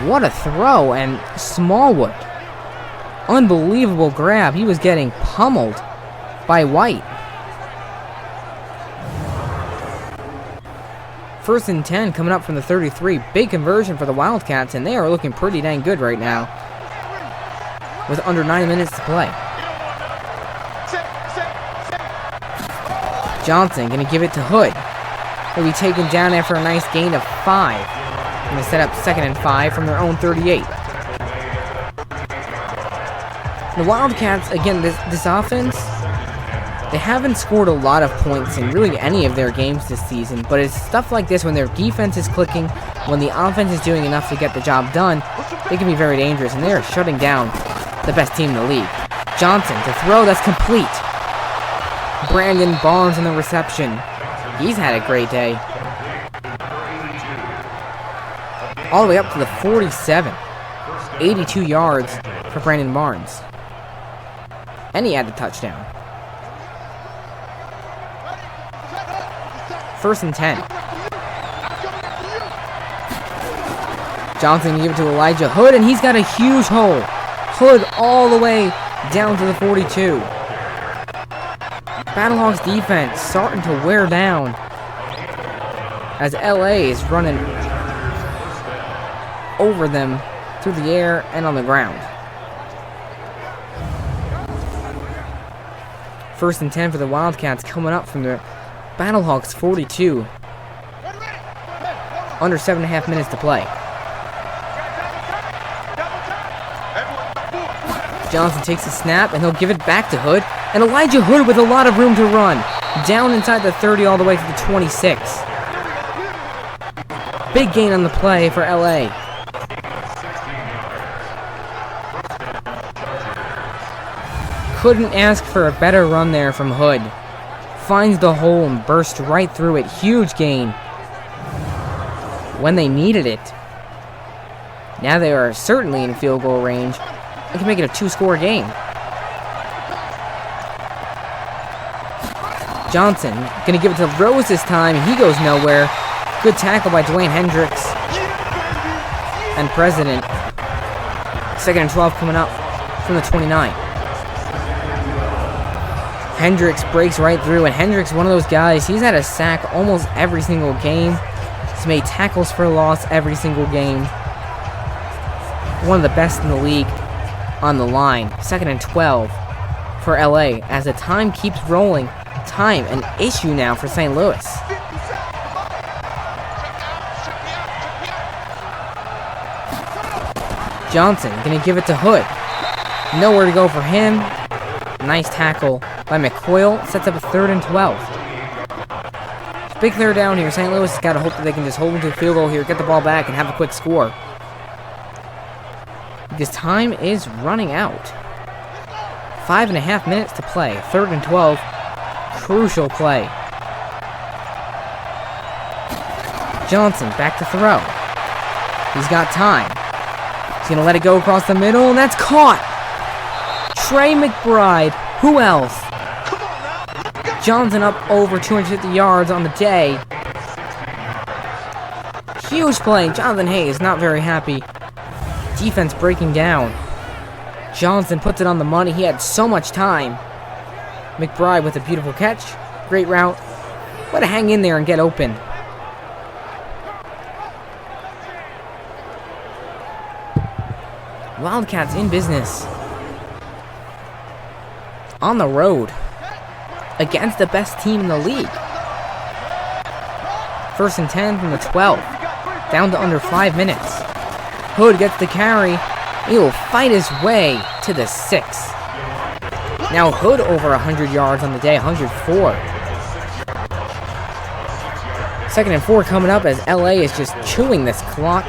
What a throw, and Smallwood. Unbelievable grab. He was getting pummeled by White. 1st and 10 coming up from the 33. Big conversion for the Wildcats, and they are looking pretty dang good right now with under 9 minutes to play. Johnson going to give it to Hood. He'll be taken down after a nice gain of 5. Going to set up 2nd and 5 from their own 38. The Wildcats, again, this offense, they haven't scored a lot of points in really any of their games this season, but it's stuff like this when their defense is clicking, when the offense is doing enough to get the job done, they can be very dangerous, and they are shutting down the best team in the league. Johnson to throw, that's complete. Brandon Barnes in the reception. He's had a great day. All the way up to the 47. 82 yards for Brandon Barnes. And he had the touchdown. 1st and 10. Johnson give it to Elijah Hood, and he's got a huge hole. Hood all the way down to the 42. Battlehawks defense starting to wear down as LA is running over them through the air and on the ground. 1st and 10 for the Wildcats coming up from the Battlehawks 42. Under 7.5 minutes to play. Johnson takes a snap, and he'll give it back to Hood. And Elijah Hood with a lot of room to run. Down inside the 30 all the way to the 26. Big gain on the play for LA. Couldn't ask for a better run there from Hood. Finds the hole and bursts right through it. Huge gain when they needed it. Now they are certainly in field goal range. They can make it a 2-score game. Johnson gonna give it to Rose this time, and he goes nowhere. Good tackle by Dwayne Hendricks and President. 2nd and 12 coming up from the 29. Hendricks breaks right through, and Hendricks, one of those guys, he's had a sack almost every single game. He's made tackles for loss every single game. One of the best in the league on the line. 2nd and 12 for LA as the time keeps rolling. Time, an issue now for St. Louis. Johnson gonna give it to Hood. Nowhere to go for him. Nice tackle by McCoyle. Sets up a 3rd and 12. Big third down here. St. Louis has got to hope that they can just hold them to a field goal here, get the ball back, and have a quick score. Because time is running out. 5.5 minutes to play. 3rd and 12. Crucial play. Johnson back to throw. He's got time. He's going to let it go across the middle, and that's caught. Trey McBride. Who else? Johnson up over 250 yards on the day. Huge play. Jonathan Hayes not very happy. Defense breaking down. Johnson puts it on the money. He had so much time. McBride with a beautiful catch. Great route. Way to hang in there and get open. Wildcats in business. On the road. Against the best team in the league. 1st and 10 from the 12. Down to under 5 minutes. Hood gets the carry. He will fight his way to the 6. Now Hood over 100 yards on the day, 104. 2nd and 4 coming up as LA is just chewing this clock.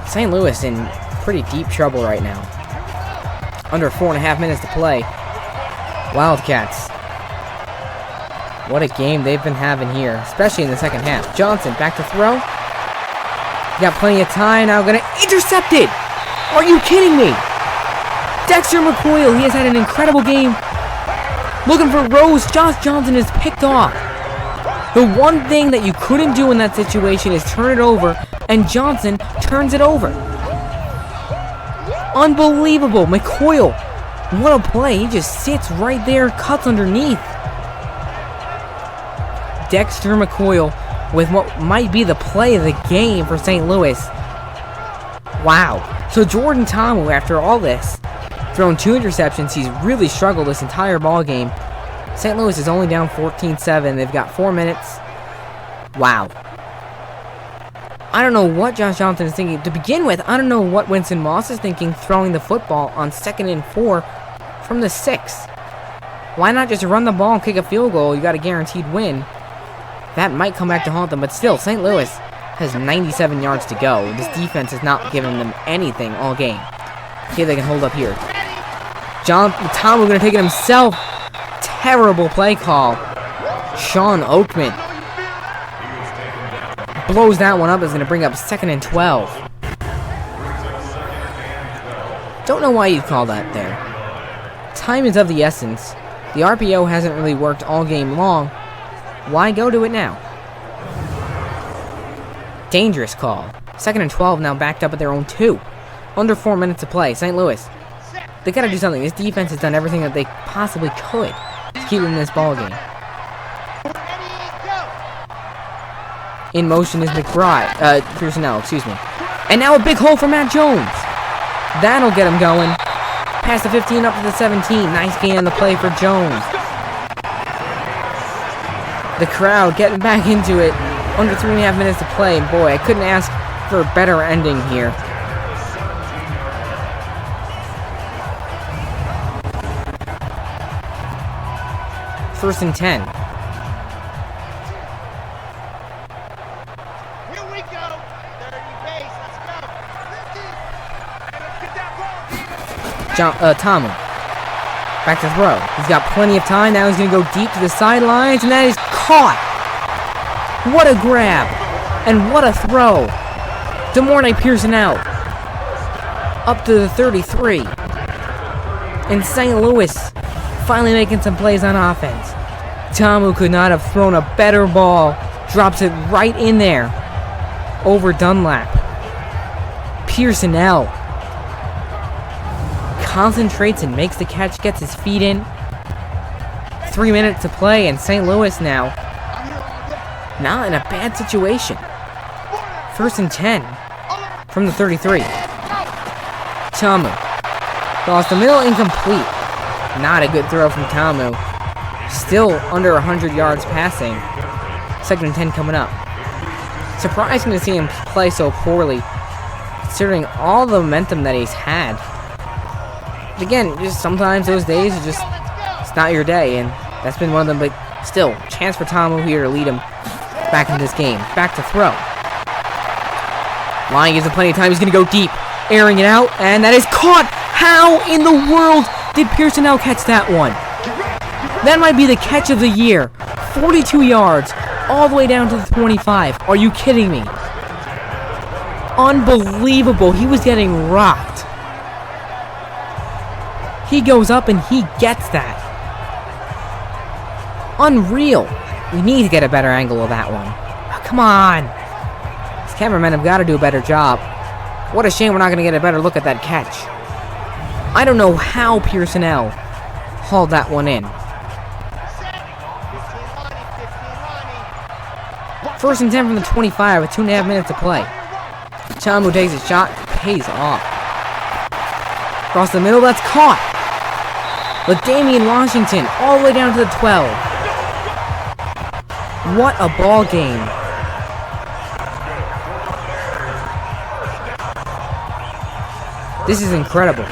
St. Louis in pretty deep trouble right now. Under 4.5 minutes to play. Wildcats. What a game they've been having here, especially in the second half. Johnson back to throw. Got plenty of time now. Gonna intercept it. Are you kidding me? Dexter McCoyle. He has had an incredible game. Looking for Rose. Josh Johnson is picked off. The one thing that you couldn't do in that situation is turn it over, and Johnson turns it over. Unbelievable. McCoyle. What a play. He just sits right there, cuts underneath. Dexter McCoyle with what might be the play of the game for St. Louis. Wow. So Jordan Tomu, after all this, thrown 2 interceptions. He's really struggled this entire ball game. St. Louis is only down 14-7. They've got 4 minutes. Wow. I don't know what Josh Johnson is thinking. To begin with, I don't know what Winston Moss is thinking throwing the football on 2nd and 4 from the 6. Why not just run the ball and kick a field goal? You got a guaranteed win. That might come back to haunt them, but still, St. Louis has 97 yards to go. This defense has not given them anything all game. Okay, they can hold up here. Tomu going to take it himself. Terrible play call. Sean Oakman blows that one up. Is going to bring up 2nd and 12. Don't know why you'd call that there. Time is of the essence. The RPO hasn't really worked all game long. Why go to it now? Dangerous call. 2nd and 12 now backed up at their own 2. Under 4 minutes to play. St. Louis. They gotta do something. This defense has done everything that they possibly could to keep them in this ball game. In motion is McBride. Pearsonell, excuse me. And now a big hole for Matt Jones. That'll get him going. Past the 15 up to the 17. Nice gain on the play for Jones. The crowd getting back into it. Under 3.5 minutes to play. Boy, I couldn't ask for a better ending here. First and 10. Here we go. 30 pace. Let's go. Tomu. Back to throw. He's got plenty of time. Now he's going to go deep to the sidelines, and that is caught. What a grab. And what a throw. DeMornay Pearson out. Up to the 33. And St. Louis finally making some plays on offense. Tomu could not have thrown a better ball. Drops it right in there. Over Dunlap. Pearsonell concentrates and makes the catch, gets his feet in. 3 minutes to play, and St. Louis now not in a bad situation. 1st and 10 from the 33. Tomu across the middle, incomplete. Not a good throw from Tomu. Still under 100 yards passing. 2nd and 10 coming up. Surprising to see him play so poorly, considering all the momentum that he's had. Again, just sometimes those days are just it's not your day, and that's been one of them, but still, chance for Tamu here to lead him back into this game. Back to throw. Lion gives him plenty of time. He's going to go deep, airing it out, and that is caught. How in the world did Pearsonell catch that one? That might be the catch of the year. 42 yards, all the way down to the 25. Are you kidding me? Unbelievable. He was getting rocked. He goes up and he gets that. Unreal. We need to get a better angle of that one. Oh, come on. These cameramen have got to do a better job. What a shame we're not going to get a better look at that catch. I don't know how Pearsonell hauled that one in. 1st and 10 from the 25 with 2.5 minutes to play. Tamu takes a shot, pays off. Across the middle, that's caught. With Damian Washington all the way down to the 12. What a ball game. This is incredible.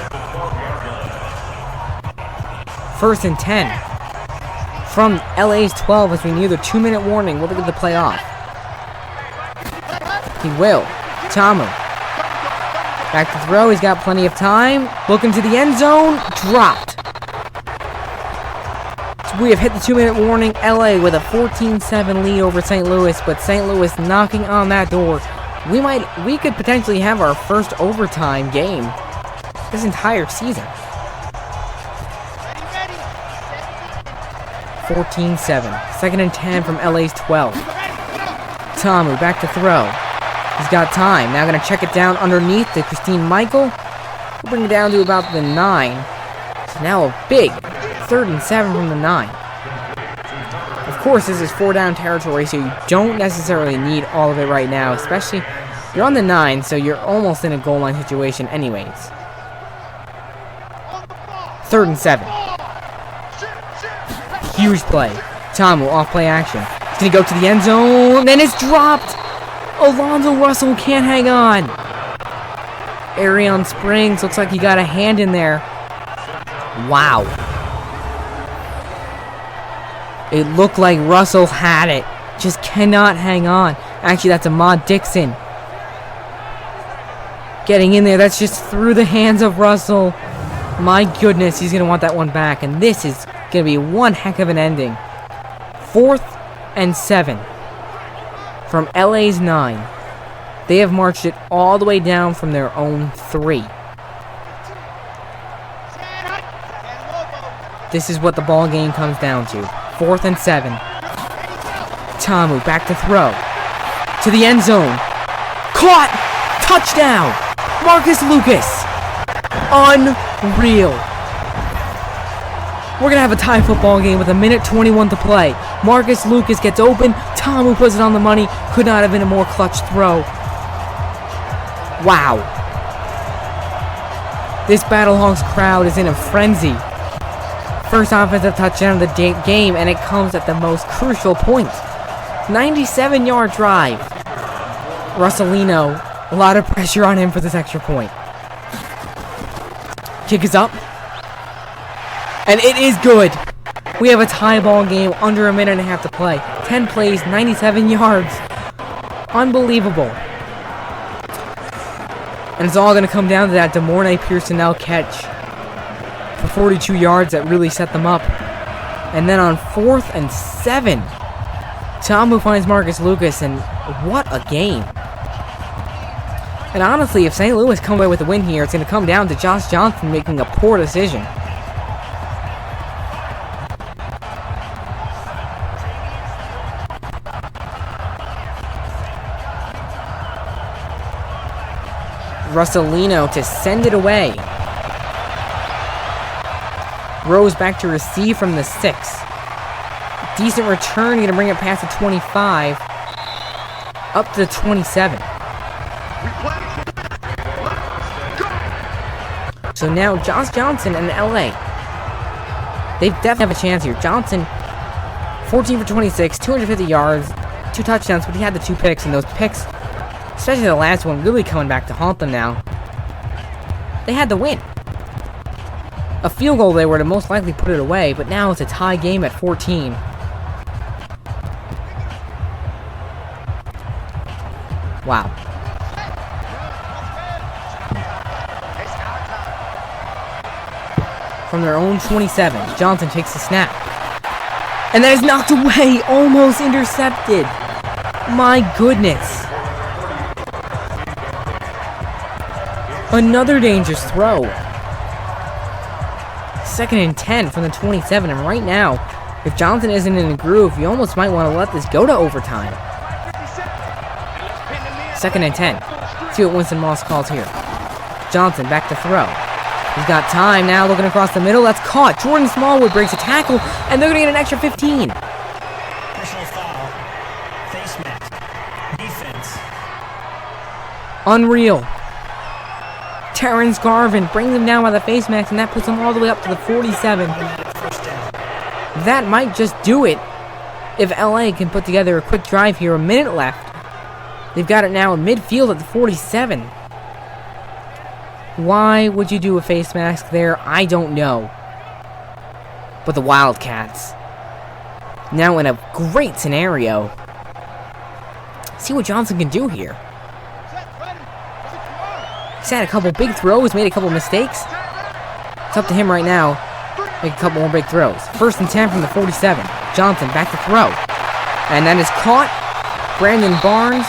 1st and 10 from LA's 12 as we near the 2-minute warning. Will they get the play off? He will. Tamu. Back to throw. He's got plenty of time. Looking to the end zone. Dropped. So we have hit the 2-minute warning. LA with a 14-7 lead over St. Louis, but St. Louis knocking on that door. We could potentially have our first overtime game this entire season. 14-7. 2nd and 10 from LA's 12. Tamu back to throw. He's got time. Now going to check it down underneath to Christine Michael. We'll bring it down to about the 9. So now a big 3rd and 7 from the 9. Of course, this is 4-down territory, so you don't necessarily need all of it right now, especially you're on the 9, so you're almost in a goal line situation anyways. 3rd and 7. Huge play. Tamu off play action. He's going to go to the end zone. Then it's dropped. Alonzo Russell can't hang on. Arion Springs looks like he got a hand in there. Wow. It looked like Russell had it. Just cannot hang on. Actually, that's Ahmad Dixon. Getting in there. That's just through the hands of Russell. My goodness, he's going to want that one back. And this is going to be one heck of an ending. 4th and 7 from LA's 9. They have marched it all the way down from their own 3. This is what the ball game comes down to. 4th and 7. Tamu back to throw. To the end zone. Caught! Touchdown! Marcus Lucas! Unreal. We're going to have a tie football game with 1:21 to play. Marcus Lucas gets open. Tamu puts it on the money. Could not have been a more clutch throw. Wow. This Battlehawks crowd is in a frenzy. First offensive touchdown of the game, and it comes at the most crucial point. 97-yard drive. Russolino, a lot of pressure on him for this extra point. Kick is up. And it is good. We have a tie ball game under 1.5 minutes to play. 10 plays, 97 yards. Unbelievable. And it's all going to come down to that DeMornay Pearsonell catch for 42 yards that really set them up. And then on 4th and 7, Tamu finds Marcus Lucas, and what a game. And honestly, if St. Louis come away with a win here, it's going to come down to Josh Johnson making a poor decision. Russolino to send it away. Rose back to receive from the 6. Decent return, going to bring it past the 25. Up to the 27. So now Josh Johnson and LA. They definitely have a chance here. Johnson, 14 for 26, 250 yards, 2 touchdowns, but he had the 2 picks, and those picks, especially the last one, really coming back to haunt them now. They had the win. A field goal there would have most likely put it away, but now it's a tie game at 14. Wow. From their own 27, Johnson takes the snap. And that is knocked away, almost intercepted. My goodness. Another dangerous throw. 2nd and 10 from the 27, and right now, if Johnson isn't in the groove, you almost might want to let this go to overtime. 2nd and 10. See what Winston Moss calls here. Johnson back to throw. He's got time now, looking across the middle. That's caught. Jordan Smallwood breaks a tackle, and they're going to get an extra 15. Personal foul. Face mask. Defense. Unreal. Terrence Garvin brings him down by the face mask, and that puts him all the way up to the 47. First down. That might just do it if LA can put together a quick drive here. A minute left. They've got it now in midfield at the 47. Why would you do a face mask there? I don't know. But the Wildcats, now in a great scenario. See what Johnson can do here. He's had a couple big throws, made a couple mistakes. It's up to him right now. Make a couple more big throws. 1st and 10 from the 47. Johnson back to throw. And that is caught. Brandon Barnes.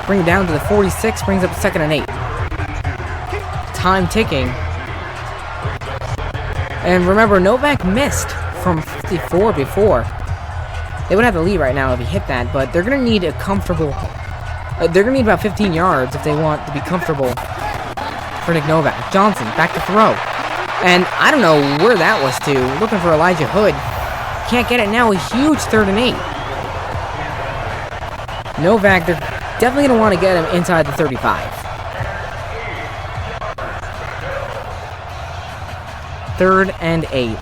Bring it down to the 46. Brings up 2nd and 8. Time ticking. And remember, Novak missed from 54 before. They would have the lead right now if he hit that, but they're going to need a comfortable... they're going to need about 15 yards if they want to be comfortable for Nick Novak. Johnson, back to throw. And I don't know where that was to. Looking for Elijah Hood. Can't get it now. A huge 3rd and 8. Novak, they're definitely going to want to get him inside the 35. 3rd and 8.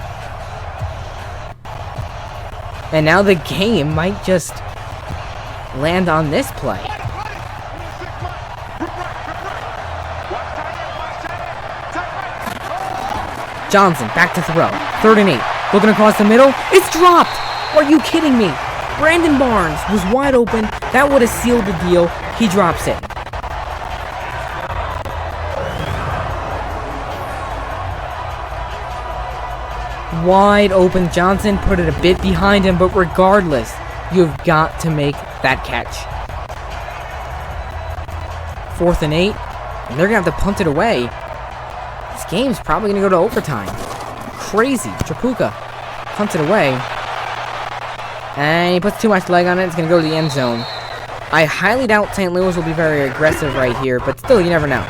And now the game might just land on this play. Johnson, back to throw. 3rd and 8. Looking across the middle. It's dropped! Are you kidding me? Brandon Barnes was wide open. That would have sealed the deal. He drops it. Wide open. Johnson put it a bit behind him, but regardless, you've got to make that catch. 4th and 8. And they're going to have to punt it away. This game's probably going to go to overtime. Crazy. Trapuka punts it away. And he puts too much leg on it. It's going to go to the end zone. I highly doubt St. Louis will be very aggressive right here, but still, you never know.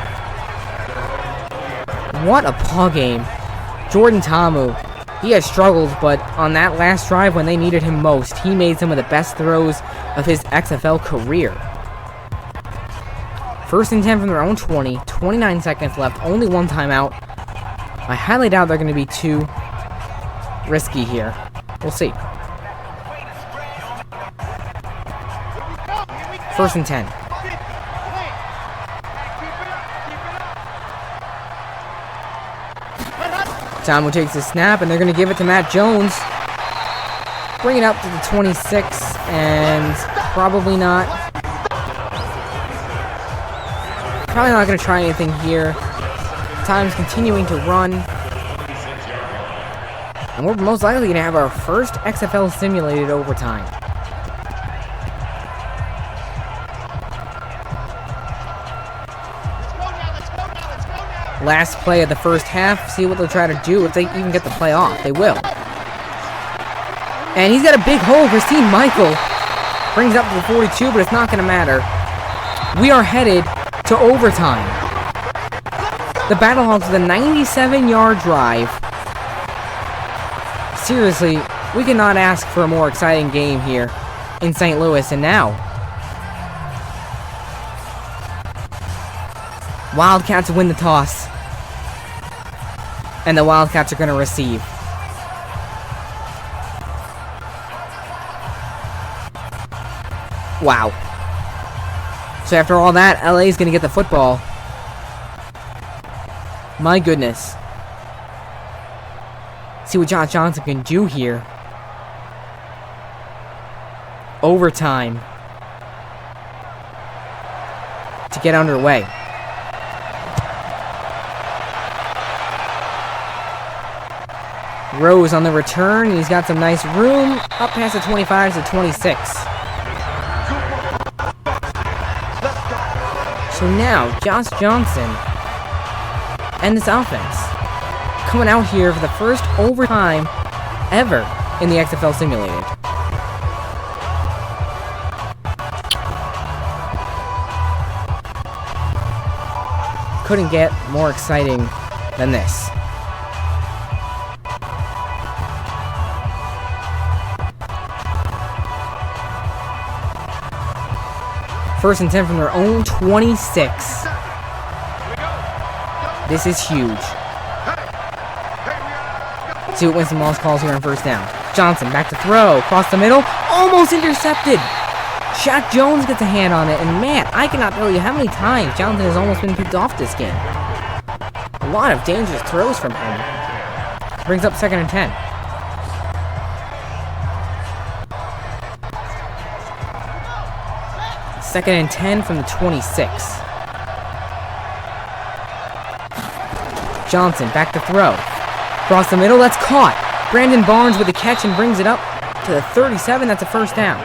What a paw game. Jordan Ta'amu. He has struggled, but on that last drive when they needed him most, he made some of the best throws of his XFL career. 1st and 10 from their own 20. 29 seconds left. Only one timeout. I highly doubt they're going to be too risky here. We'll see. 1st and 10. Ta'amu takes the snap, and they're going to give it to Matt Jones. Bring it up to the 26, and probably not. Probably not going to try anything here. Time's continuing to run. And we're most likely going to have our first XFL simulated overtime. Last play of the first half. See what they'll try to do if they even get the play off. They will. And he's got a big hole. Christine Michael brings it up to the 42, but it's not going to matter. We are headed to overtime. The Battlehawks with a 97-yard drive. Seriously, we cannot ask for a more exciting game here in St. Louis. And now, Wildcats win the toss. And the Wildcats are going to receive. Wow. So after all that, LA is going to get the football. My goodness. See what Josh Johnson can do here. Overtime to get underway. Rose on the return. He's got some nice room. Up past the 25 to 26. So now, Josh Johnson and this offense coming out here for the first overtime ever in the XFL Simulated. Couldn't get more exciting than this. First and 10 from their own 26. This is huge. Let's see what Winston Moss calls here on first down. Johnson back to throw. Across the middle. Almost intercepted. Shaq Jones gets a hand on it. And man, I cannot tell you how many times Johnson has almost been picked off this game. A lot of dangerous throws from him. Brings up second and 10. Second and 10 from the 26. Johnson back to throw. Across the middle, that's caught. Brandon Barnes with the catch and brings it up to the 37. That's a first down.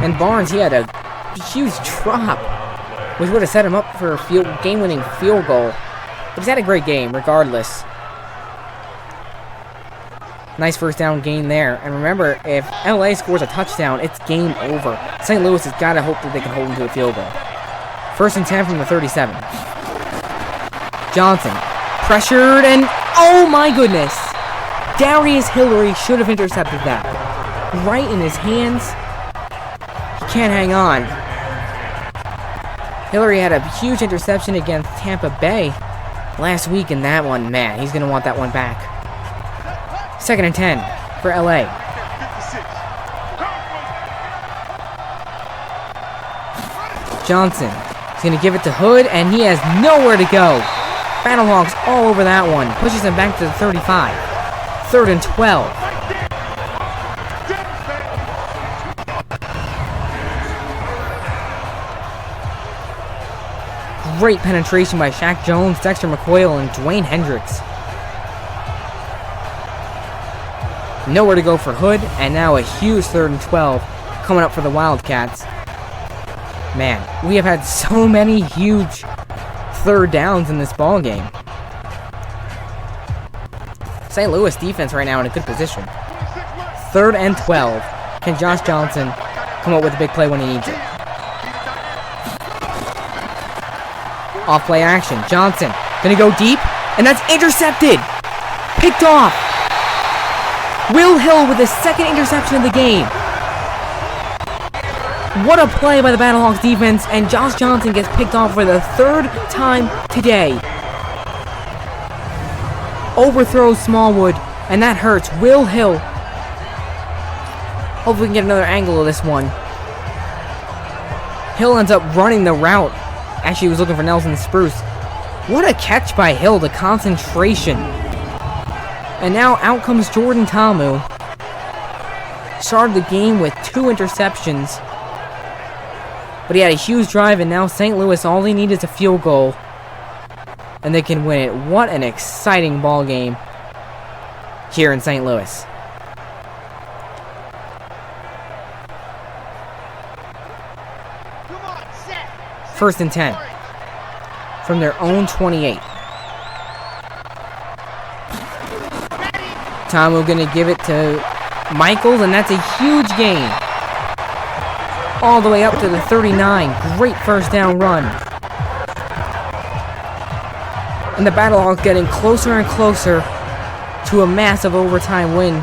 And Barnes, he had a huge drop, which would have set him up for a game-winning field goal. But he's had a great game, regardless. Nice first down gain there. And remember, if LA scores a touchdown, it's game over. St. Louis has got to hope that they can hold him to a field goal. First and 10 from the 37. Johnson. Pressured and... oh my goodness! Darius Hillary should have intercepted that. Right in his hands. He can't hang on. Hillary had a huge interception against Tampa Bay last week, and that one, man, he's going to want that one back. Second and 10 for LA. Johnson is going to give it to Hood, and he has nowhere to go. Battlehawks all over that one. Pushes him back to the 35. Third and 12. Great penetration by Shaq Jones, Dexter McCoyle, and Dwayne Hendricks. Nowhere to go for Hood, and now a huge third and 12 coming up for the Wildcats. Man, we have had so many huge third downs in this ball game. St. Louis defense right now in a good position. Third and 12. Can Josh Johnson come up with a big play when he needs it? Off play action. Johnson gonna go deep, and that's intercepted. Picked off. Will Hill with his second interception of the game. What a play by the Battlehawks defense, and Josh Johnson gets picked off for the third time today. Overthrows Smallwood, and that hurts. Will Hill. Hopefully we can get another angle of this one. Hill ends up running the route. Actually, he was looking for Nelson Spruce. What a catch by Hill, the concentration. And now out comes Jordan Tamu. Started the game with 2 interceptions. But he had a huge drive, and now St. Louis, all they need is a field goal. And they can win it. What an exciting ball game here in St. Louis. First and 10 from their own 28. Tamu gonna give it to Michaels, and that's a huge gain. All the way up to the 39. Great first down run. And the Battlehawks getting closer and closer to a massive overtime win.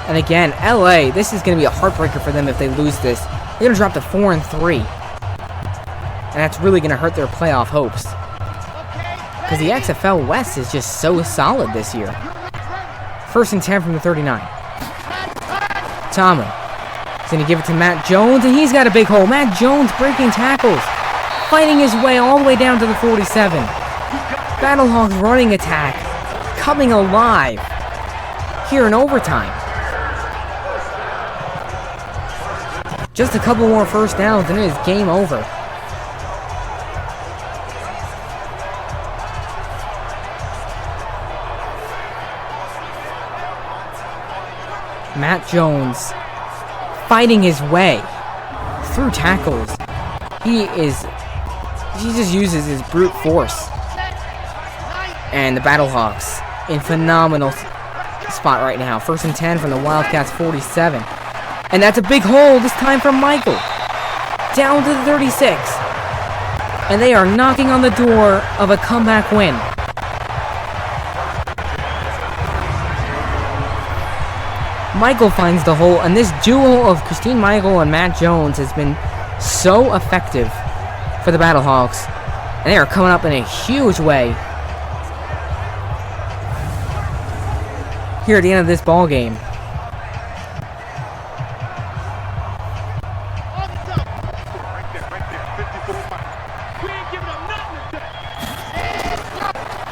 And again, LA, this is going to be a heartbreaker for them if they lose this. They're going to drop to 4-3. And that's really going to hurt their playoff hopes. Because the XFL West is just so solid this year. First and 10 from the 39. Tamu. He's going to give it to Matt Jones, and he's got a big hole. Matt Jones breaking tackles. Fighting his way all the way down to the 47. Battlehawks running attack. Coming alive. here in overtime. Just a couple more first downs and it is game over. Matt Jones fighting his way through tackles. He just uses his brute force. And the Battlehawks in phenomenal spot right now. 1st and 10 from the Wildcats 47. And that's a big hole this time from Michael. Down to the 36. And they are knocking on the door of a comeback win. Michael finds the hole, and this duo of Christine Michael and Matt Jones has been so effective for the Battlehawks. And they are coming up in a huge way here at the end of this ball game.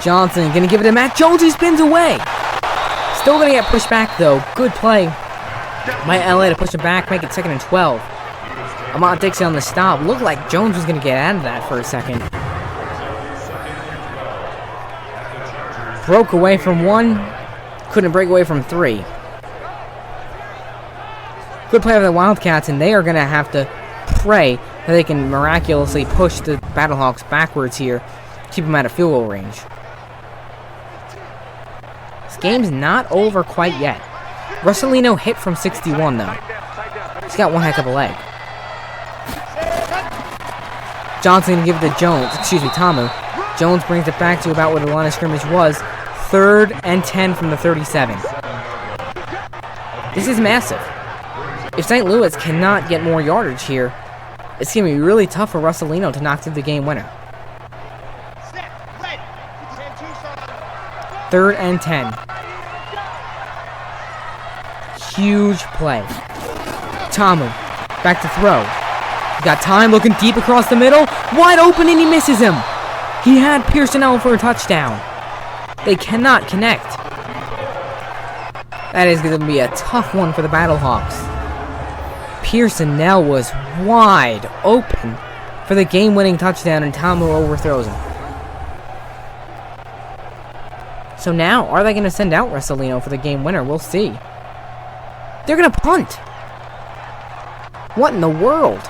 Johnson gonna give it to Matt Jones, he spins away. Still gonna get pushed back though. Good play by LA to push it back, make it 2nd and 12. Amont Dixon on the stop. Looked like Jones was gonna get out of that for a second. Broke away from 1, couldn't break away from 3. Good play by the Wildcats, and they are gonna have to pray that they can miraculously push the Battlehawks backwards here, keep them out of field goal range. This game's not over quite yet. Russolino hit from 61 though. He's got one heck of a leg. Johnson gonna give it to Tamu. Jones brings it back to about where the line of scrimmage was. 3rd and 10 from the 37. This is massive. If St. Louis cannot get more yardage here, it's gonna be really tough for Russolino to knock through the game winner. 3rd and 10. Huge play. Tamu, back to throw. He got time, looking deep across the middle. Wide open, and he misses him. He had Pearsonell for a touchdown. They cannot connect. That is going to be a tough one for the Battlehawks. Pearsonell was wide open for the game-winning touchdown, and Tamu overthrows him. So now, are they going to send out Russolino for the game winner? We'll see. They're going to punt. What in the world?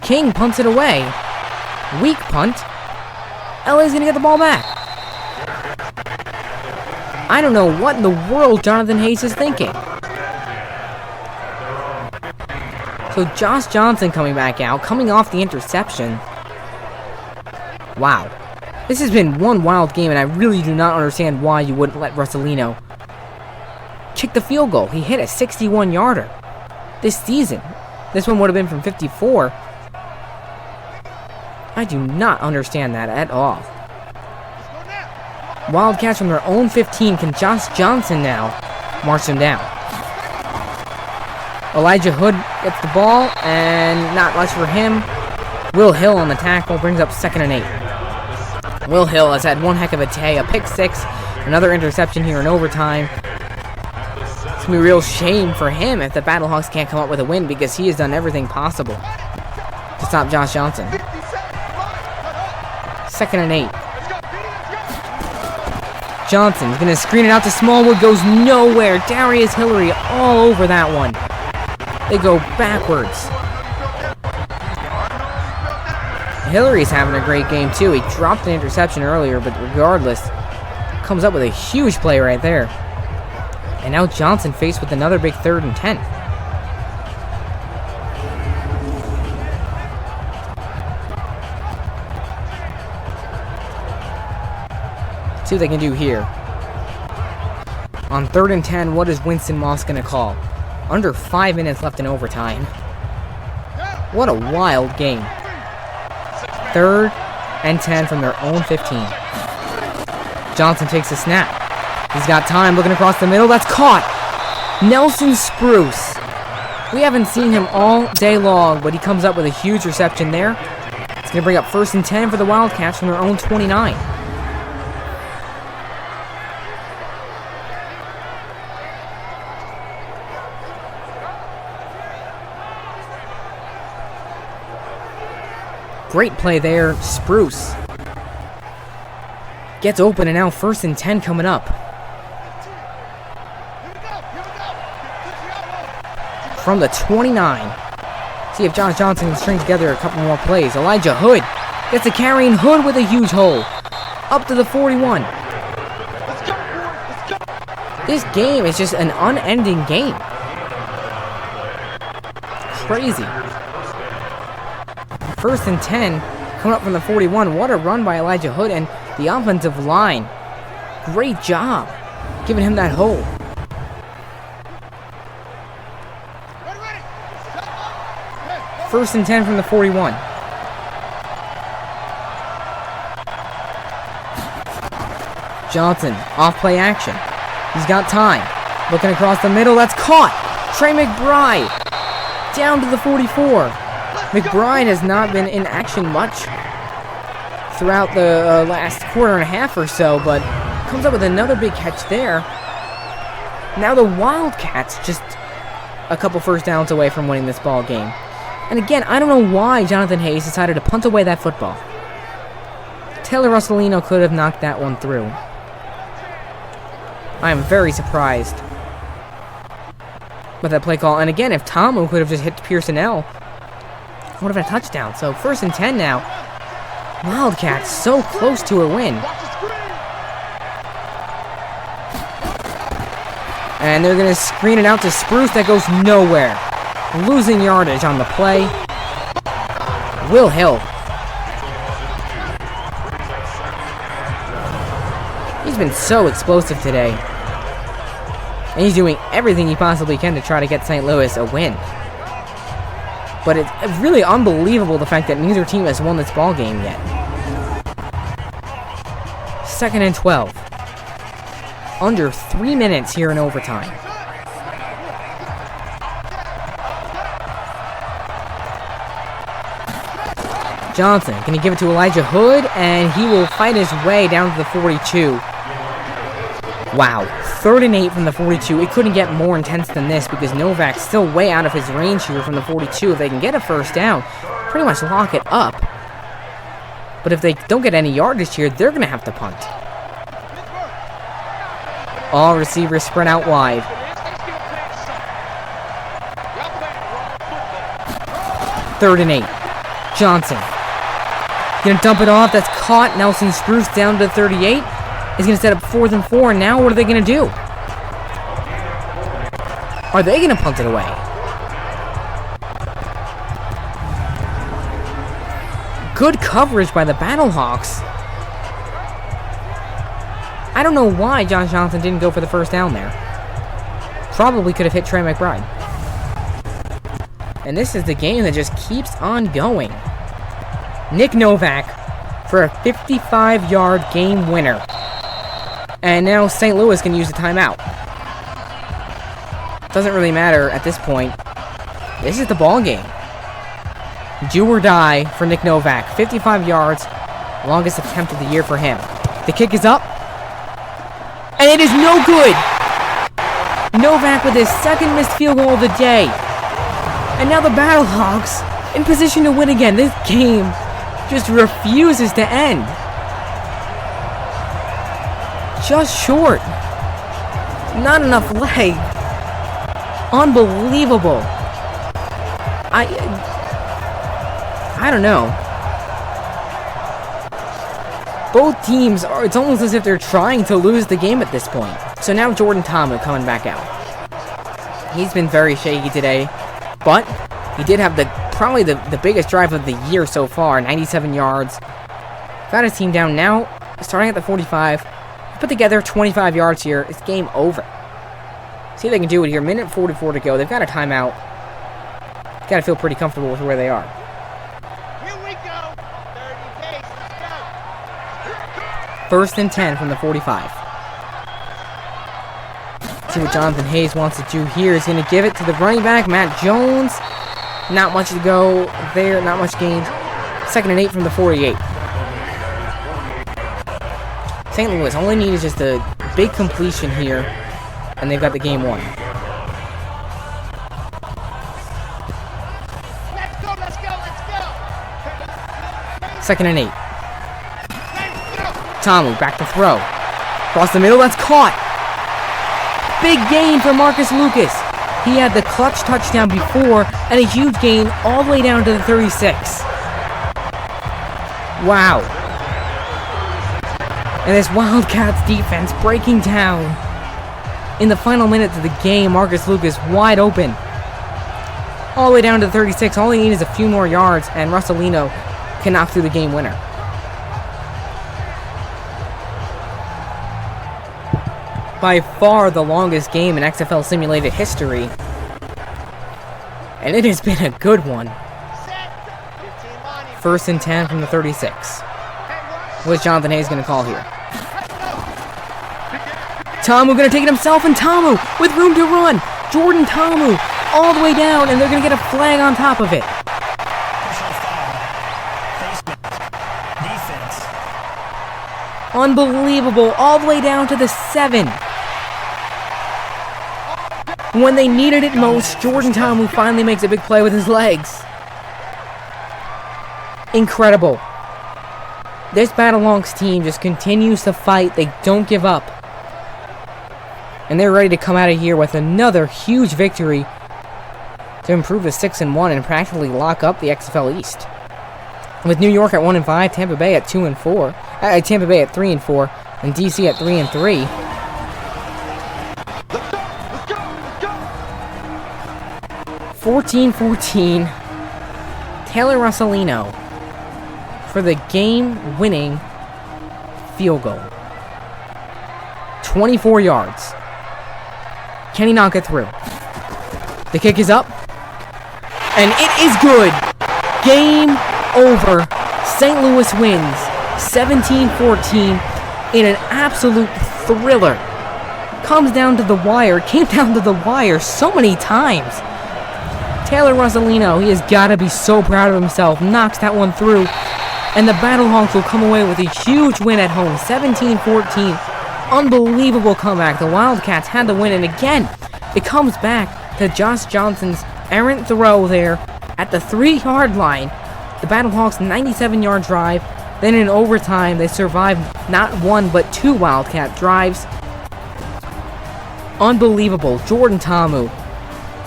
King punts it away. Weak punt. LA's going to get the ball back. I don't know what in the world Jonathan Hayes is thinking. So Josh Johnson coming back out, coming off the interception. Wow. This has been one wild game, and I really do not understand why you wouldn't let Russolino kick the field goal. He hit a 61-yarder this season. This one would have been from 54. I do not understand that at all. Wildcats from their own 15. Can Josh Johnson now march them down? Elijah Hood gets the ball, and not much for him. Will Hill on the tackle brings up 2nd and 8. Will Hill has had one heck of a day. A pick 6, another interception here in overtime. It's going to be a real shame for him if the Battlehawks can't come up with a win, because he has done everything possible to stop Josh Johnson. 2nd and 8. Johnson's going to screen it out to Smallwood. Goes nowhere. Darius Hillary all over that one. They go backwards. Hillary's having a great game too. He dropped an interception earlier, but regardless, comes up with a huge play right there. And now Johnson faced with another big 3rd and 10. See what they can do here. On 3rd and 10, what is Winston Moss going to call? Under 5 minutes left in overtime. What a wild game. 3rd and 10 from their own 15. Johnson takes a snap. He's got time, looking across the middle. That's caught. Nelson Spruce. We haven't seen him all day long, but he comes up with a huge reception there. It's going to bring up 1st and 10 for the Wildcats from their own 29. Great play there. Spruce gets open, and now 1st and 10 coming up. From the 29. See if Josh Johnson can string together a couple more plays. Elijah Hood gets a carry, and Hood with a huge hole. Up to the 41. This game is just an unending game. Crazy. 1st and 10 coming up from the 41. What a run by Elijah Hood, and the offensive line. Great job giving him that hole. First and 10 from the 41. Johnson, off play action. He's got time. Looking across the middle, that's caught. Trey McBride down to the 44. McBride has not been in action much throughout the last quarter and a half or so, but comes up with another big catch there. Now the Wildcats just a couple first downs away from winning this ball game. And again, I don't know why Jonathan Hayes decided to punt away that football. Taylor Russolino could have knocked that one through. I am very surprised with that play call. And again, if Tomu could have just hit Pearson L, would have been a touchdown. So 1st and 10 now. Wildcats so close to a win. And they're going to screen it out to Spruce. That goes nowhere. Losing yardage on the play. Will Hill. He's been so explosive today. And he's doing everything he possibly can to try to get St. Louis a win. But it's really unbelievable the fact that neither team has won this ball game yet. 2nd and 12. Under 3 minutes here in overtime. Johnson, can he give it to Elijah Hood? And he will fight his way down to the 42. Wow, 3rd and 8 from the 42. It couldn't get more intense than this because Novak's still way out of his range here from the 42. If they can get a first down, pretty much lock it up. But if they don't get any yardage here, they're going to have to punt. All receivers spread out wide. Third and 8. Johnson. Gonna dump it off. That's caught. Nelson Spruce down to 38. He's gonna set up 4th and 4. Now what are they gonna do? Are they gonna punt it away? Good coverage by the Battlehawks. I don't know why Josh Johnson didn't go for the first down there. Probably could have hit Trey McBride. And this is the game that just keeps on going. Nick Novak for a 55-yard game winner. And now St. Louis can use the timeout. Doesn't really matter at this point. This is the ball game. Do or die for Nick Novak. 55 yards. Longest attempt of the year for him. The kick is up. And it is no good. Novak with his 2nd missed field goal of the day. And now the Battlehawks in position to win again. This game just refuses to end. Just short. Not enough leg. Unbelievable. I don't know. Both teams are, it's almost as if they're trying to lose the game at this point. So now Jordan Tomu coming back out. He's been very shaky today, but he did have probably the biggest drive of the year so far, 97 yards. Got his team down now, starting at the 45. Put together 25 yards here. It's game over. See if they can do it here. Minute 44 to go. They've got a timeout. Got to feel pretty comfortable with where they are. Here we go. 30 pace. Let's go. 1st and 10 from the 45. See what Jonathan Hayes wants to do here. He's going to give it to the running back, Matt Jones. Not much to go there. Not much gained. 2nd and 8 from the 48. St. Louis all they need is just a big completion here, and they've got the game won. Let's go, let's go, let's go. 2nd and 8. Tamu back to throw. Across the middle, that's caught. Big gain for Marcus Lucas. He had the clutch touchdown before and a huge gain all the way down to the 36. Wow. And this Wildcats defense breaking down. In the final minutes of the game, Marcus Lucas wide open. All the way down to the 36. All he needs is a few more yards, and Russolino can knock through the game winner. By far the longest game in XFL Simulated history. And it has been a good one. 1st and 10 from the 36. What's Jonathan Hayes going to call here? Tamu going to take it himself, and Tamu with room to run. Jordan Tamu all the way down, and they're going to get a flag on top of it. Personal foul. Face mask. Defense. Unbelievable. All the way down to the 7. When they needed it most, Jordan Tamu finally makes a big play with his legs. Incredible. This Battlehawks team just continues to fight. They don't give up. And they're ready to come out of here with another huge victory to improve to 6-1 and practically lock up the XFL East. With New York at 1-5, Tampa Bay at 2-4, Tampa Bay at 3-4, and DC at 3-3. 14-14. Taylor Russolino for the game-winning field goal. 24 yards. Can he knock it through? The kick is up. And it is good. Game over. St. Louis wins 17-14 in an absolute thriller. Comes down to the wire. Came down to the wire so many times. Taylor Russolino, he has got to be so proud of himself. Knocks that one through. And the Battlehawks will come away with a huge win at home. 17-14. Unbelievable comeback. The Wildcats had the win. And again, it comes back to Josh Johnson's errant throw there at the 3-yard line. The Battlehawks 97-yard drive. Then in overtime, they survived not one but 2 Wildcat drives. Unbelievable. Jordan Tamu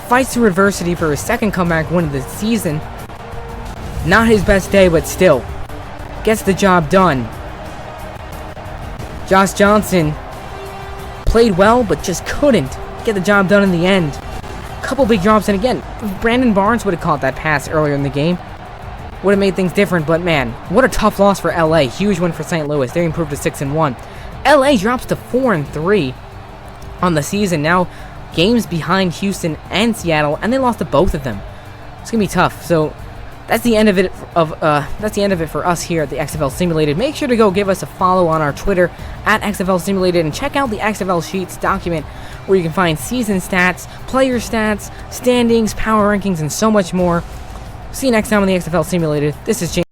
fights through adversity for his 2nd comeback win of the season. Not his best day, but still gets the job done. Josh Johnson played well, but just couldn't get the job done in the end. Couple big drops, and again, Brandon Barnes would have caught that pass earlier in the game. Would have made things different, but man, what a tough loss for LA. Huge win for St. Louis. They improved to 6-1. LA drops to 4-3 on the season. Now, games behind Houston and Seattle, and they lost to both of them. It's gonna be tough. So that's the end of it. That's the end of it for us here at the XFL Simulated. Make sure to go give us a follow on our Twitter at XFL Simulated, and check out the XFL Sheets document where you can find season stats, player stats, standings, power rankings, and so much more. See you next time on the XFL Simulated. This is James.